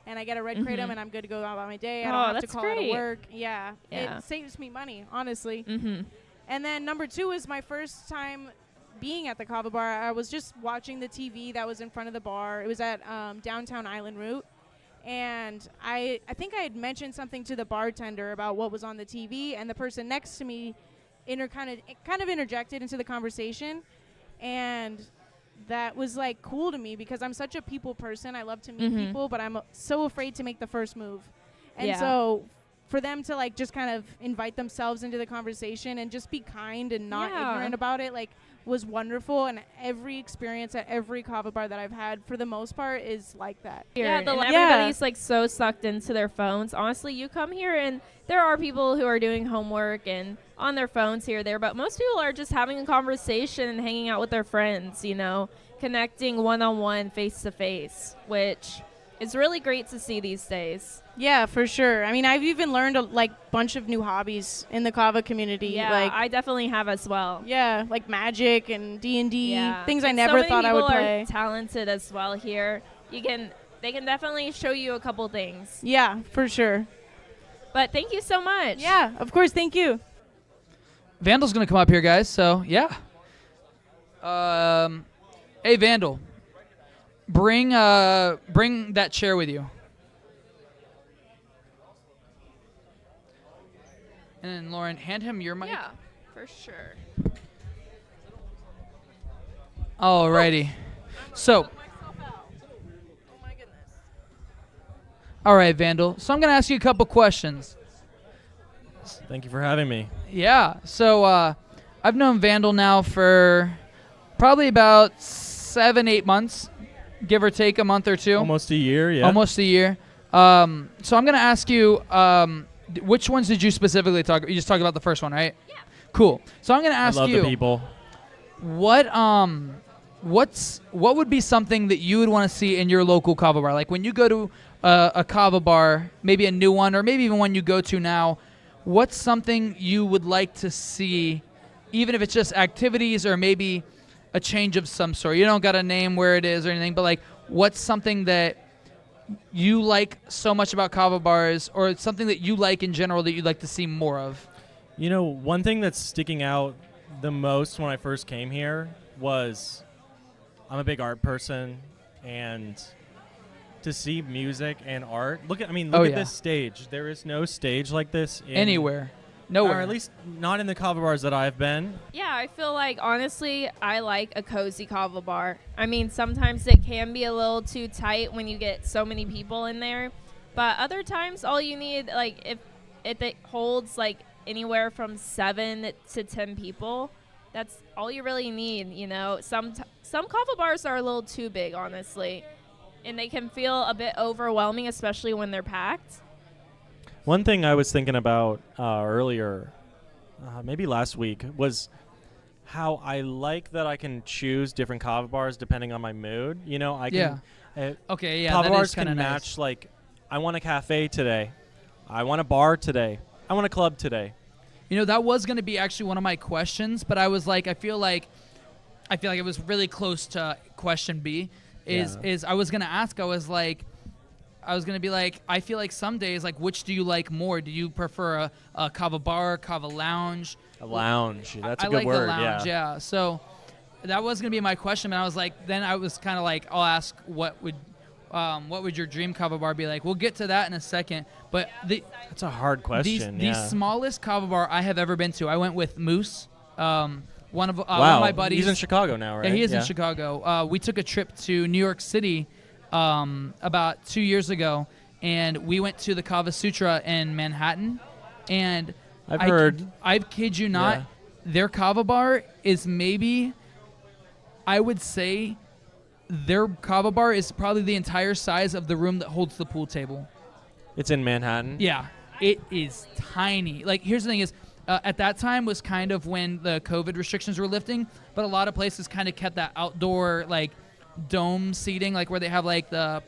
and I get a red kratom and I'm good to go about my day. I Oh, don't have to that's call out of great. work. Yeah. Yeah. It saves me money, honestly. Mm-hmm. And then number 2 is my first time being at the kava bar. I was just watching the TV that was in front of the bar. It was at downtown Island Route. And I think I had mentioned something to the bartender about what was on the TV, and the person next to me kind of interjected into the conversation, and that was like cool to me because I'm such a people person. I love to meet Mhm. people, but I'm so afraid to make the first move. And Yeah. so for them to like just kind of invite themselves into the conversation and just be kind and not Yeah. ignorant about it, like, was wonderful. And every experience at every kava bar that I've had for the most part is like that. Yeah, And everybody's like so sucked into their phones. Honestly, you come here and there are people who are doing homework and on their phones here or there, but most people are just having a conversation and hanging out with their friends, you know, connecting one-on-one, face-to-face, which is really great to see these days. Yeah, for sure. I mean, I've even learned a bunch of new hobbies in the kava community. Yeah, like, I definitely have as well. yeah, like magic and D&D, Yeah. things I And never so many thought I would people play. are talented as well here. They can definitely show you a couple things. Yeah, for sure. But thank you so much. Yeah, of course. Thank you. Vandal's gonna come up here, guys. So yeah. Hey, Vandal. Bring that chair with you. And then Lauren, hand him your mic. Yeah, for sure. Alrighty. So. All right, Vandal. So I'm gonna ask you a couple questions. Thank you for having me. Yeah. So I've known Vandal now for probably about 7-8 months, give or take a month or two. Almost a year, yeah. Almost a year. So I'm going to ask you, which ones did you specifically talk about? You just talked about the first one, right? Yeah. Cool. So I'm going to ask I love you. the people. What would be something that you would want to see in your local kava bar? Like when you go to a kava bar, maybe a new one, or maybe even one you go to now, what's something you would like to see, even if it's just activities or maybe a change of some sort? You don't got to name where it is or anything, but like what's something that you like so much about kava bars, or something that you like in general that you'd like to see more of? You know, one thing that's sticking out the most when I first came here was I'm a big art person, and to see music and art. Look at this stage. There is no stage like this Anywhere. Nowhere. Or at least not in the kava bars that I've been. Yeah, I feel like, honestly, I like a cozy kava bar. I mean, sometimes it can be a little too tight when you get so many people in there. But other times, all you need, like, if it holds, like, anywhere from 7 to 10 people, that's all you really need, you know. Some kava bars are a little too big, honestly. And they can feel a bit overwhelming, especially when they're packed. One thing I was thinking about earlier, maybe last week, was how I like that I can choose different kava bars depending on my mood. You know, I can. Okay, yeah, Kava that is bars kinda can nice. match, like, I want a cafe today. I want a bar today. I want a club today. You know, that was going to be actually one of my questions, but I was like, I feel like it was really close to question B. Is I was going to ask, I was going to be like, I feel like some days, like, which do you like more? Do you prefer a kava bar, kava lounge? A lounge. That's a I good like word. the lounge, yeah. yeah. So that was going to be my question, but I was like, then I was kind of like, I'll ask what would your dream kava bar be like? We'll get to that in a second. But That's a hard question. the smallest kava bar I have ever been to, I went with Moose. One of wow. my buddies. He's in Chicago now, right? Yeah, he is in Chicago. We took a trip to New York City about 2 years ago, and we went to the Kava Sutra in Manhattan. And I've heard. I kid you not, their Kava bar is maybe, I would say, their Kava bar is probably the entire size of the room that holds the pool table. It's in Manhattan? Yeah, it is tiny. Like, here's the thing is, at that time was kind of when the COVID restrictions were lifting, but a lot of places kind of kept that outdoor, like, dome seating, like where they have, like, the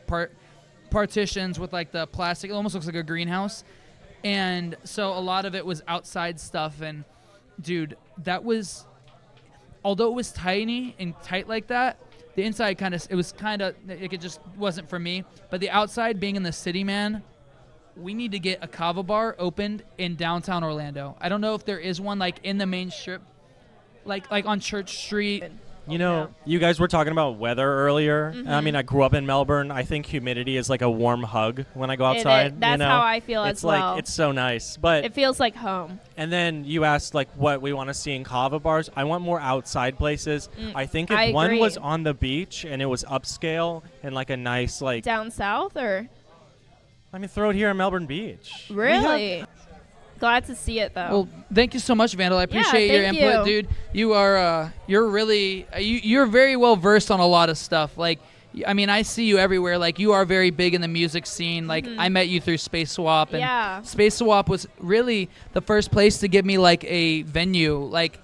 partitions with, like, the plastic. It almost looks like a greenhouse. And so a lot of it was outside stuff. And, dude, that was, although it was tiny and tight like that, the inside it just wasn't for me. But the outside, being in the city, man, we need to get a Kava bar opened in downtown Orlando. I don't know if there is one, like, in the main strip, like on Church Street. You know, you guys were talking about weather earlier. I mean, I grew up in Melbourne. I think humidity is like a warm hug when I go outside. That's how I feel as well. Like, it's so nice. But it feels like home. And then you asked, like, what we want to see in Kava bars. I want more outside places. I think if one was on the beach and it was upscale and, like, a nice, like... Down south, or...? I mean, throw it here in Melbourne Beach. Really? Glad to see it, though. Well, thank you so much, Vandal. I appreciate your input, dude. You are, you're really, you're very well versed on a lot of stuff. Like, I mean, I see you everywhere. Like, you are very big in the music scene. Like, I met you through Space Swap, and Space Swap was really the first place to give me, like, a venue, like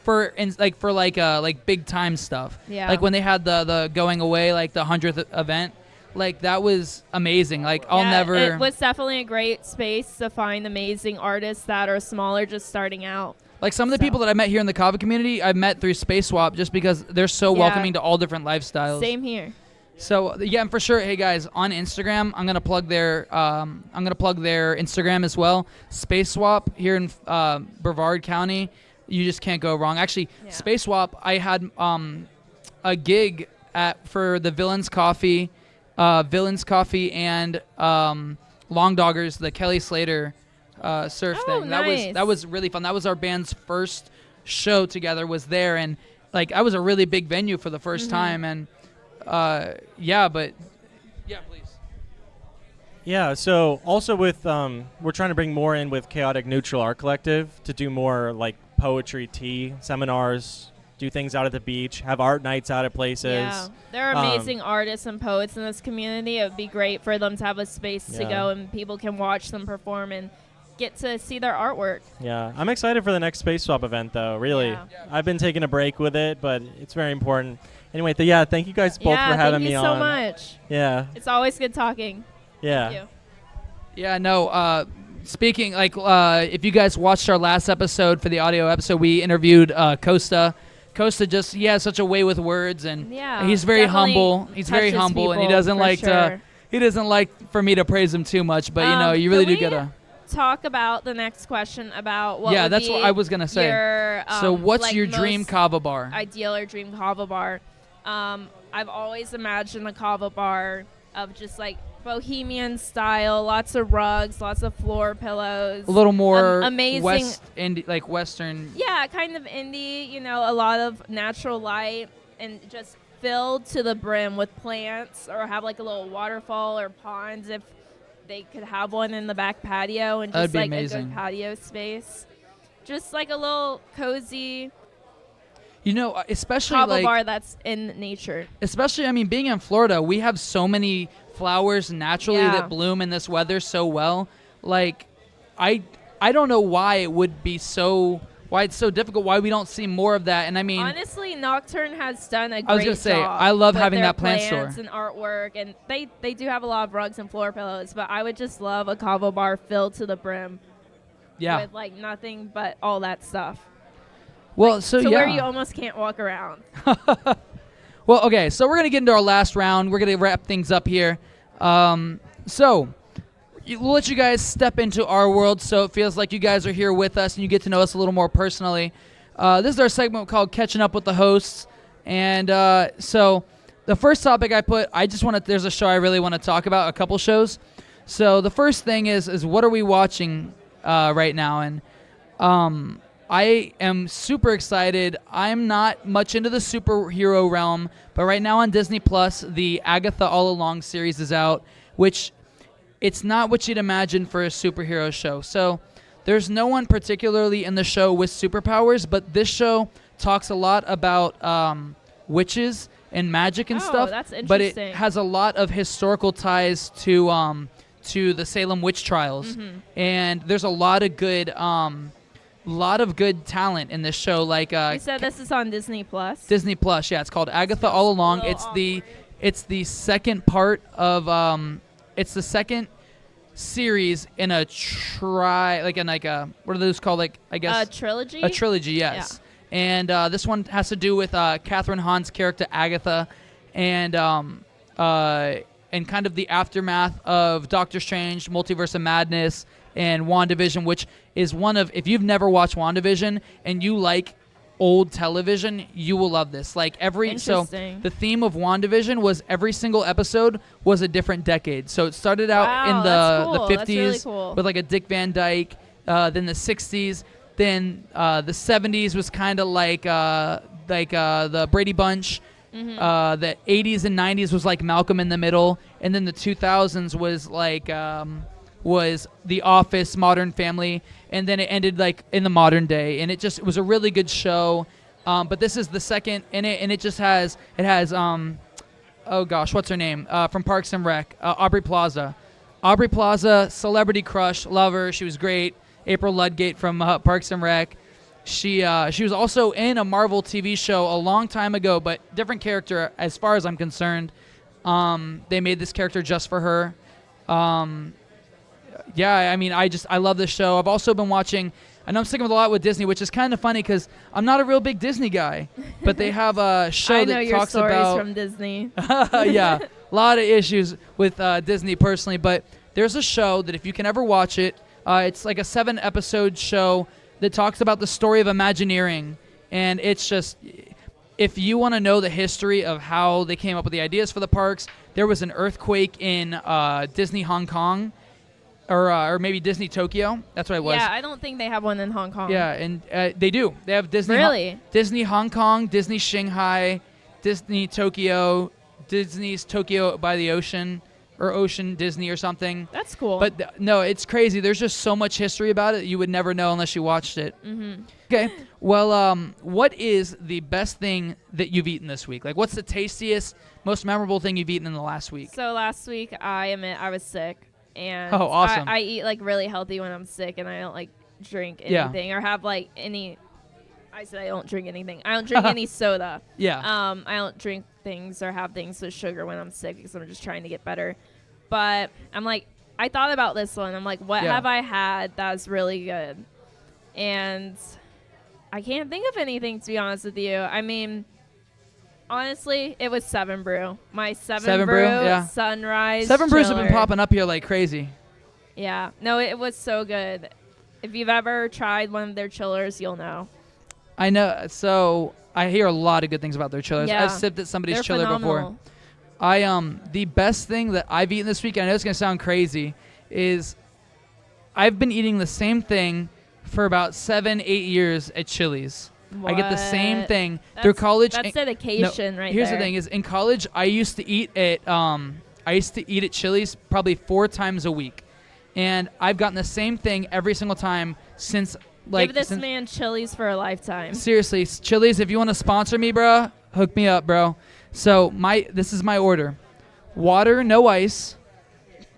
big time stuff. Yeah. Like when they had the going away, like the 100th event. Like, that was amazing. Like, I'll never... It was definitely a great space to find amazing artists that are smaller, just starting out. Like, some of the people that I met here in the Kava community, I met through Space Swap just because they're so welcoming to all different lifestyles. Same here. So, yeah, and for sure, hey, guys, on Instagram, I'm going to plug their Instagram as well. Space Swap here in Brevard County. You just can't go wrong. Actually, Space Swap, I had a gig for the Villains Coffee and Long Doggers, the Kelly Slater surf thing. Nice. That was really fun. That was our band's first show together, was there, and like I was a really big venue for the first time, and please. Yeah, so also with we're trying to bring more in with Chaotic Neutral Art Collective to do more like poetry tea seminars, do things out at the beach, have art nights out at places. Yeah, there are amazing artists and poets in this community. It would be great for them to have a space to go and people can watch them perform and get to see their artwork. Yeah, I'm excited for the next Space Swap event, though, really. Yeah. I've been taking a break with it, but it's very important. Anyway, thank you guys both for having me on. Thank you so much. Yeah. It's always good talking. Yeah. Thank you. Yeah, no, speaking, if you guys watched our last episode for the audio episode, we interviewed Costa. Costa he has such a way with words, and he's very humble. He's very humble, and he doesn't like for me to praise him too much. But you really do gotta talk about the next question about what. Yeah, that's what I was gonna say. So, what's your dream kava bar? Ideal or dream kava bar? I've always imagined a kava bar of just like bohemian style, lots of rugs, lots of floor pillows. A little more amazing, Western. Yeah, kind of indie. A lot of natural light and just filled to the brim with plants, or have like a little waterfall or ponds if they could have one in the back patio, and just like amazing. A good patio space. Just like a little cozy. Especially kava bar that's in nature. Especially, being in Florida, we have so many flowers naturally that bloom in this weather so well. Like, I don't know why it's so difficult, why we don't see more of that. And honestly, Nocturne has done a great job. I was gonna say, I love having that plant store and artwork, and they do have a lot of rugs and floor pillows. But I would just love a kava bar filled to the brim. Yeah. With like nothing but all that stuff. Well, where you almost can't walk around. Well, okay, so we're going to get into our last round. We're going to wrap things up here. We'll let you guys step into our world so it feels like you guys are here with us and you get to know us a little more personally. This is our segment called Catching Up with the Hosts. And so the first topic there's a show I really want to talk about, a couple shows. So the first thing is what are we watching right now? And I am super excited. I'm not much into the superhero realm, but right now on Disney Plus, the Agatha All Along series is out, which it's not what you'd imagine for a superhero show. So there's no one particularly in the show with superpowers, but this show talks a lot about witches and magic and stuff. That's but it interesting. has a lot of historical ties to the Salem witch trials, and there's a lot of good talent in this show. Like You said this is on Disney Plus. Disney Plus, yeah, it's called Agatha All Along. It's the second part of it's the second series in a what are those called? Like, I guess A trilogy. a trilogy, yes. And this one has to do with Catherine Hahn's character Agatha, and kind of the aftermath of Doctor Strange, Multiverse of Madness, and WandaVision, which is one of, if you've never watched WandaVision and you like old television, you will love this. Like so the theme of WandaVision was every single episode was a different decade. So it started out in that's cool. the That's 50s really cool. with like a Dick Van Dyke, then the 60s, then the 70s was kind of like the Brady Bunch. The 80s and 90s was like Malcolm in the Middle, and then the 2000s was like was The Office, Modern Family, and then it ended like in the modern day, and it was a really good show. But this is the second in it, and it has oh gosh, what's her name from Parks and Rec? Aubrey Plaza. Aubrey Plaza, celebrity crush, love her. She was great. April Ludgate from Parks and Rec. She was also in a Marvel TV show a long time ago, but different character as far as I'm concerned. They made this character just for her. Yeah, I mean, I love this show. I've also been watching, I know I'm sticking with a lot with Disney, which is kind of funny because I'm not a real big Disney guy, but they have a show that talks about... I know your stories from Disney. Yeah, a lot of issues with Disney personally, but there's a show that if you can ever watch it, it's like a 7-episode show that talks about the story of Imagineering, and it's just, if you want to know the history of how they came up with the ideas for the parks, there was an earthquake in Disney Hong Kong, or maybe Disney Tokyo. That's what it was. Yeah, I don't think they have one in Hong Kong. Yeah, and they do. They have Disney. Really? Disney Hong Kong, Disney Shanghai, Disney Tokyo, Disney's Tokyo by the ocean, or Ocean Disney or something. That's cool. But no, it's crazy. There's just so much history about it you would never know unless you watched it. Okay. Well, what is the best thing that you've eaten this week? Like, what's the tastiest, most memorable thing you've eaten in the last week? So last week, I was sick, and oh, awesome. I eat like really healthy when I'm sick, and I don't like drink anything or have like any. I said I don't drink anything. I don't drink any soda. Yeah. I don't drink things or have things with sugar when I'm sick because I'm just trying to get better. But I'm like, I thought about this one. I'm like, what have I had that's really good? And I can't think of anything, to be honest with you. I mean, honestly, it was 7 Brew. My 7 Brew Sunrise 7 Brews have chiller. been popping up here like crazy. Yeah. No, it was so good. If you've ever tried one of their chillers, you'll know. I know. So I hear a lot of good things about their chillers. Yeah. I've sipped at somebody's They're chiller phenomenal. before. The best thing that I've eaten this week, I know it's going to sound crazy, is I've been eating the same thing for about 7-8 years at Chili's. What? I get the same thing through college. That's dedication right here's there. the thing is, in college, I used to eat at Chili's probably 4 times a week. And I've gotten the same thing every single time since, like... Give this man Chili's for a lifetime. Seriously, Chili's, if you want to sponsor me, bro, hook me up, bro. So this is my order. Water, no ice,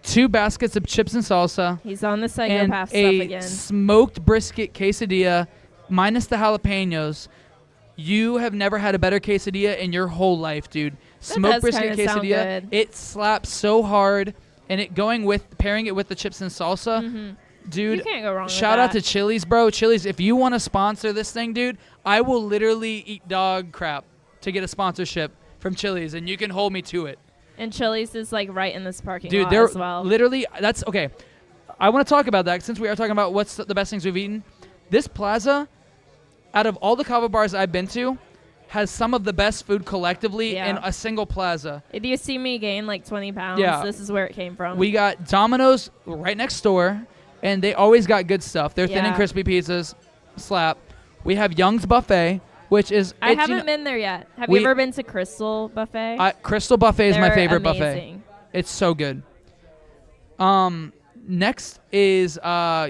2 baskets of chips and salsa. He's on the and psychopath stuff a again. smoked brisket quesadilla minus the jalapenos. You have never had a better quesadilla in your whole life, dude. Smoked brisket quesadilla. It slaps so hard, and pairing it with the chips and salsa. Dude, you can't go wrong shout with out to Chili's, bro. Chili's, if you want to sponsor this thing, dude, I will literally eat dog crap to get a sponsorship from Chili's, and you can hold me to it. And Chili's is like right in this parking Dude, lot they're as well. literally, that's okay. I want to talk about that since we are talking about what's the best things we've eaten. This plaza, out of all the kava bars I've been to, has some of the best food collectively in a single plaza. If you see me gain like 20 pounds, this is where it came from. We got Domino's right next door, and they always got good stuff. Their thin and crispy pizzas slap. We have Young's Buffet, which is I haven't been there yet. Have you ever been to Crystal Buffet? Crystal Buffet is my They're favorite amazing. buffet. It's so good. Next is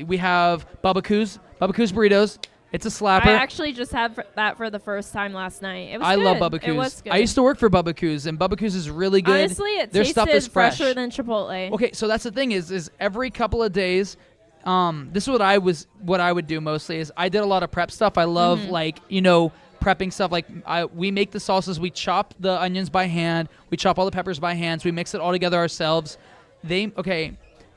we have Bubba Coos Burritos. It's a slapper. I actually just had that for the first time last night. It was I good. love Bubba It Coos. was good. I used to work for Bubba Coos, and Bubba Coos is really good. Honestly, it Their tasted stuff is fresh. fresher than Chipotle. Okay, so that's the thing is every couple of days, this is what I would do mostly is I did a lot of prep stuff. I love prepping stuff. Like we make the sauces, we chop the onions by hand, we chop all the peppers by hand, so we mix it all together ourselves.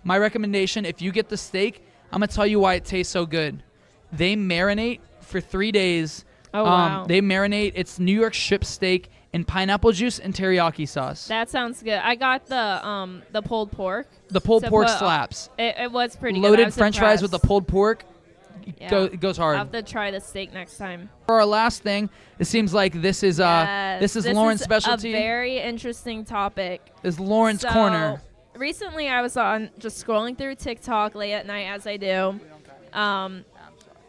My recommendation, if you get the steak, I'm gonna tell you why it tastes so good. They marinate for 3 days. Oh, wow. They marinate. It's New York strip steak in pineapple juice and teriyaki sauce. That sounds good. I got the pulled pork. The pulled pork put- slaps. It was pretty good. I Loaded was French fries with the impressed. pulled pork. Yeah. It goes hard. I'll have to try the steak next time. For our last thing, it seems like this is Yes, Lauren's specialty. A very interesting topic. Is Lauren's So, corner. Recently, I was just scrolling through TikTok late at night, as I do.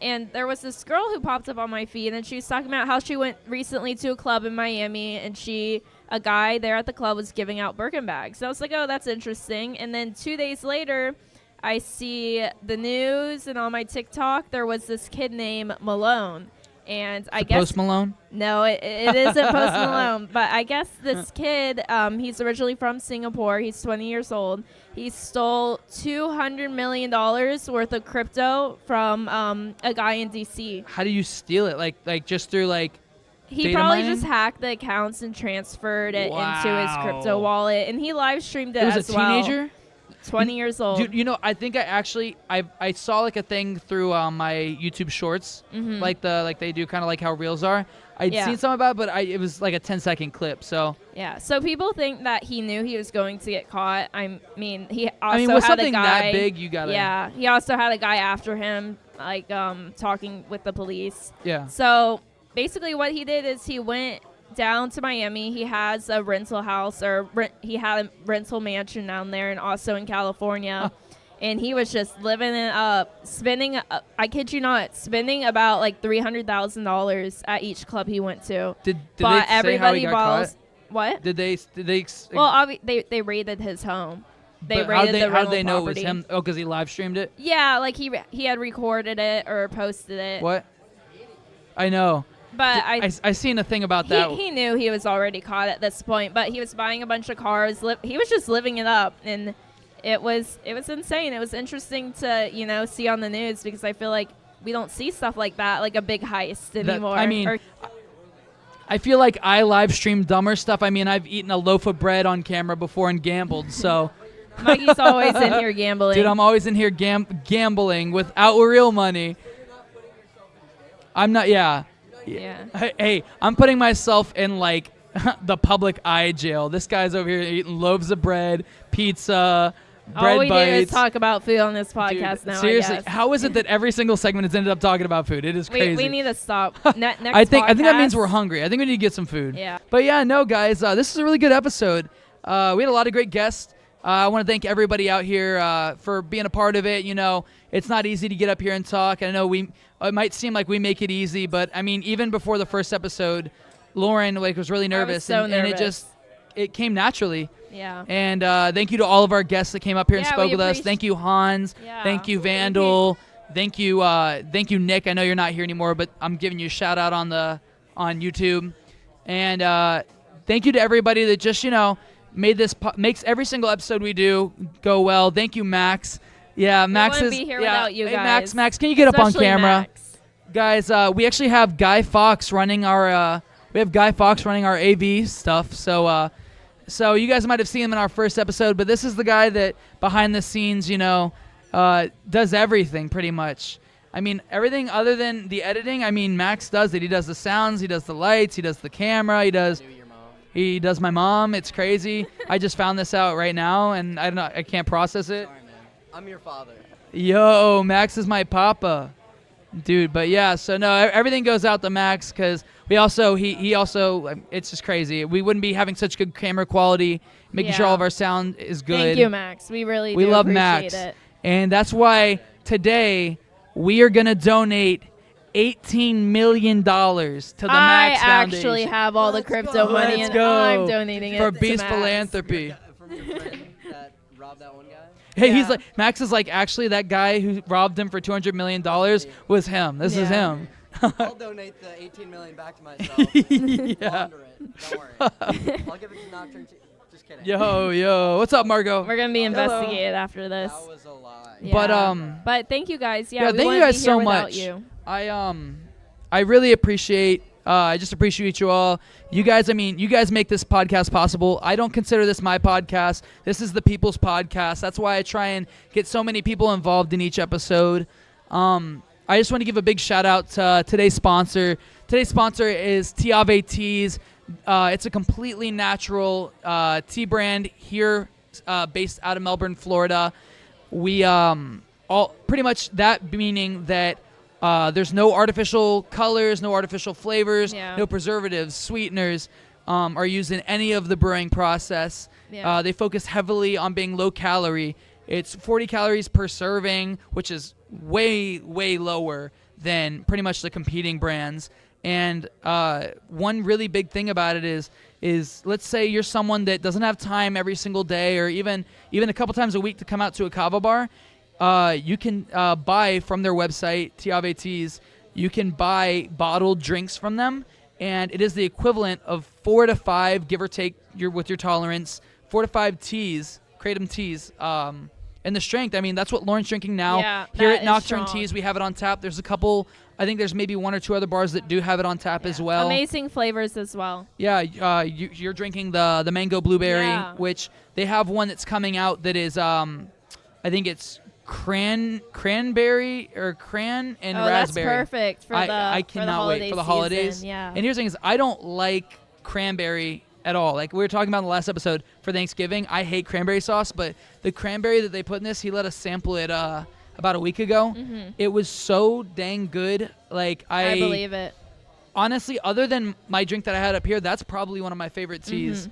And there was this girl who popped up on my feed, and she was talking about how she went recently to a club in Miami, and a guy there at the club was giving out Birkin bags. So I was like, oh, that's interesting. And then 2 days later, I see the news, and on my TikTok, there was this kid named Malone. And I guess Post Malone? No, it isn't Post Malone. But I guess this kid, he's originally from Singapore. He's 20 years old. He stole $200 million worth of crypto from a guy in D.C. How do you steal it? Like just through He data probably mining? just hacked the accounts and transferred it into his crypto Wow. wallet. And he live streamed it It was as a well. teenager? 20 years old. Dude, I think I saw like a thing through my YouTube Shorts, Mhm. like they do kind of like how Reels are. I'd Yeah. seen some about, it, but it was like a 10-second clip. So Yeah, so people think that he knew he was going to get caught. I mean, he also with had a something guy. that big, you gotta. Yeah, he also had a guy after him, talking with the police. Yeah. So basically, what he did is he went down to Miami. He has a rental house, he had a rental mansion down there, and also in California. And he was just living it up, spending, I kid you not, spending about like $300,000 at each club he went to. Did Bought they say how he got bottles. caught? What? Did they? Well, they raided his home. They raided the how rental did they know it was property. him? Oh, because he live streamed it. Yeah, like he had recorded it or posted it. What? I know. But I seen a thing about that. He knew he was already caught at this point, but he was buying a bunch of cars. He was just living it up, and it was insane. It was interesting to see on the news because I feel like we don't see stuff like that, like a big heist anymore. I feel like I live stream dumber stuff. I mean, I've eaten a loaf of bread on camera before and gambled, so. Mikey's always in here gambling. Dude, I'm always in here gambling without real money. I'm not, yeah. Hey, I'm putting myself in, like, the public eye jail. This guy's over here eating loaves of bread, pizza, bread all we bites. do is talk about food on this podcast now. Seriously, I guess. how is it that every single segment has ended up talking about food? It is crazy. We need to stop. Next I think that means podcast- we're hungry. I think we need to get some food. Yeah. But yeah, no, guys, this is a really good episode. We had a lot of great guests. I want to thank everybody out here for being a part of it. It's not easy to get up here and talk. I know it might seem like we make it easy, but I mean, even before the first episode, Lauren was really nervous, so and nervous. it came naturally. Yeah. And thank you to all of our guests that came up here and Yeah, spoke we with us. Thank you, Hans. Yeah. Thank you, Vandal. Thank you, Nick. I know you're not here anymore, but I'm giving you a shout out on YouTube. And thank you to everybody that just makes every single episode we do go well. Thank you, Max. Yeah, Max wouldn't is be here yeah. without you Hey, guys. Max, can you get up on Especially camera? Max. Guys, we actually have Guy Fox running our AV stuff. So you guys might have seen him in our first episode, but this is the guy that behind the scenes, does everything pretty much. I mean, everything other than the editing. I mean, Max does it. He does the sounds, he does the lights, he does the camera, he does my mom. It's crazy. I just found this out right now, and I can't process it. Sorry, man. I'm your father. Yo, Max is my papa. Dude, but yeah, so no, everything goes out to Max because he also, it's just crazy. We wouldn't be having such good camera quality, making sure all of our sound is good. Thank you, Max. We really do love appreciate Max. it. And that's why today we are going to donate $18 million to the I Max actually Foundation. have all the Let's crypto go. money, Let's and go. I'm donating For it to Beast Max. Philanthropy. From your friend that robbed that one guy? Hey, he's Yeah. like, Max is like, actually, that guy who robbed him for $200 million was him. This is Yeah. him. I'll donate the $18 million back to myself. Yeah. Launder it. Don't worry. I'll give it to Nocturne. Just kidding. Yo, what's up, Margot? We're gonna be Hello. investigated after this. That was a lie. Yeah. But thank you guys. yeah, we thank you wouldn't guys be so here without much. You. I really appreciate. I just appreciate you all. You guys, I mean, you guys make this podcast possible. I don't consider this my podcast. This is the people's podcast. That's why I try and get so many people involved in each episode. I just want to give a big shout out to today's sponsor. Today's sponsor is Tiave Teas. It's a completely natural tea brand here, based out of Melbourne, Florida. We all pretty much that meaning that there's no artificial colors, no artificial flavors, Yeah. no preservatives, sweeteners are used in any of the brewing process. Yeah. They focus heavily on being low calorie. It's 40 calories per serving, which is way, way lower than pretty much the competing brands. And one really big thing about it is let's say you're someone that doesn't have time every single day or even a couple times a week to come out to a kava bar. You can buy from their website, Tiave Teas. You can buy bottled drinks from them, and it is the equivalent of 4 to 5, give or take with your tolerance, 4 to 5 teas, kratom teas. And the strength, I mean, that's what Lauren's drinking now. Yeah, Here that at is Nocturne strong. Teas, we have it on tap. There's a couple, I think there's maybe 1 or 2 other bars that do have it on tap as well. Amazing flavors as well. Yeah, you're drinking the mango blueberry, Yeah. which they have one that's coming out that is, I think it's cranberry or cran and Oh, raspberry. that's perfect for I for the cannot wait for the holiday holidays. season, yeah. And here's the thing: is I don't like cranberry at all. Like we were talking about in the last episode for Thanksgiving, I hate cranberry sauce, but the cranberry that they put in this, he let us sample it about a week ago. Mhm. It was so dang good. Like I believe it. honestly, other than my drink that I had up here, that's probably one of my favorite teas.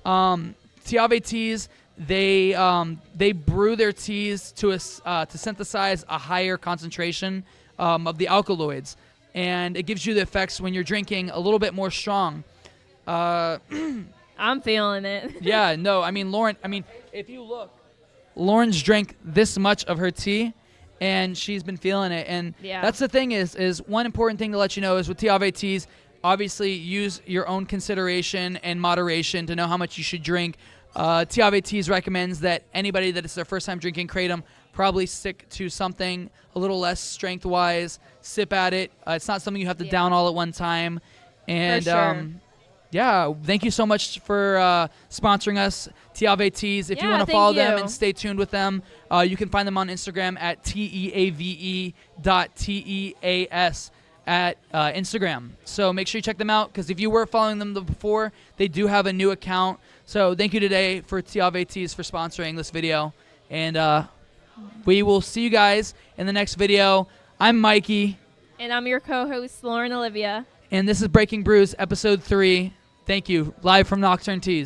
Mm-hmm. Tiave Teas, they brew their teas to synthesize a higher concentration of the alkaloids, and it gives you the effects when you're drinking a little bit more strong. I'm feeling it. Yeah, no, I mean Lauren. I mean, if you look, Lauren's drank this much of her tea, and she's been feeling it. And Yeah. that's the thing is one important thing to let you know is with Tiave Teas, obviously use your own consideration and moderation to know how much you should drink. Tiave Teas recommends that anybody that is their first time drinking kratom probably stick to something a little less strength-wise. Sip at it. It's not something you have to down all at one time. And sure. yeah, thank you so much for sponsoring us, Tiave Teas. If you Yeah, want to thank follow them you. and stay tuned with them, you can find them on Instagram at teave.teas at Instagram. So make sure you check them out, because if you were following them before, they do have a new account. So thank you today for Tiave Teas for sponsoring this video. And we will see you guys in the next video. I'm Mikey, And I'm your co-host, Lauren Olivia. and this is Breaking Brews, Episode 3. Thank you. Live from Nocturne Teas.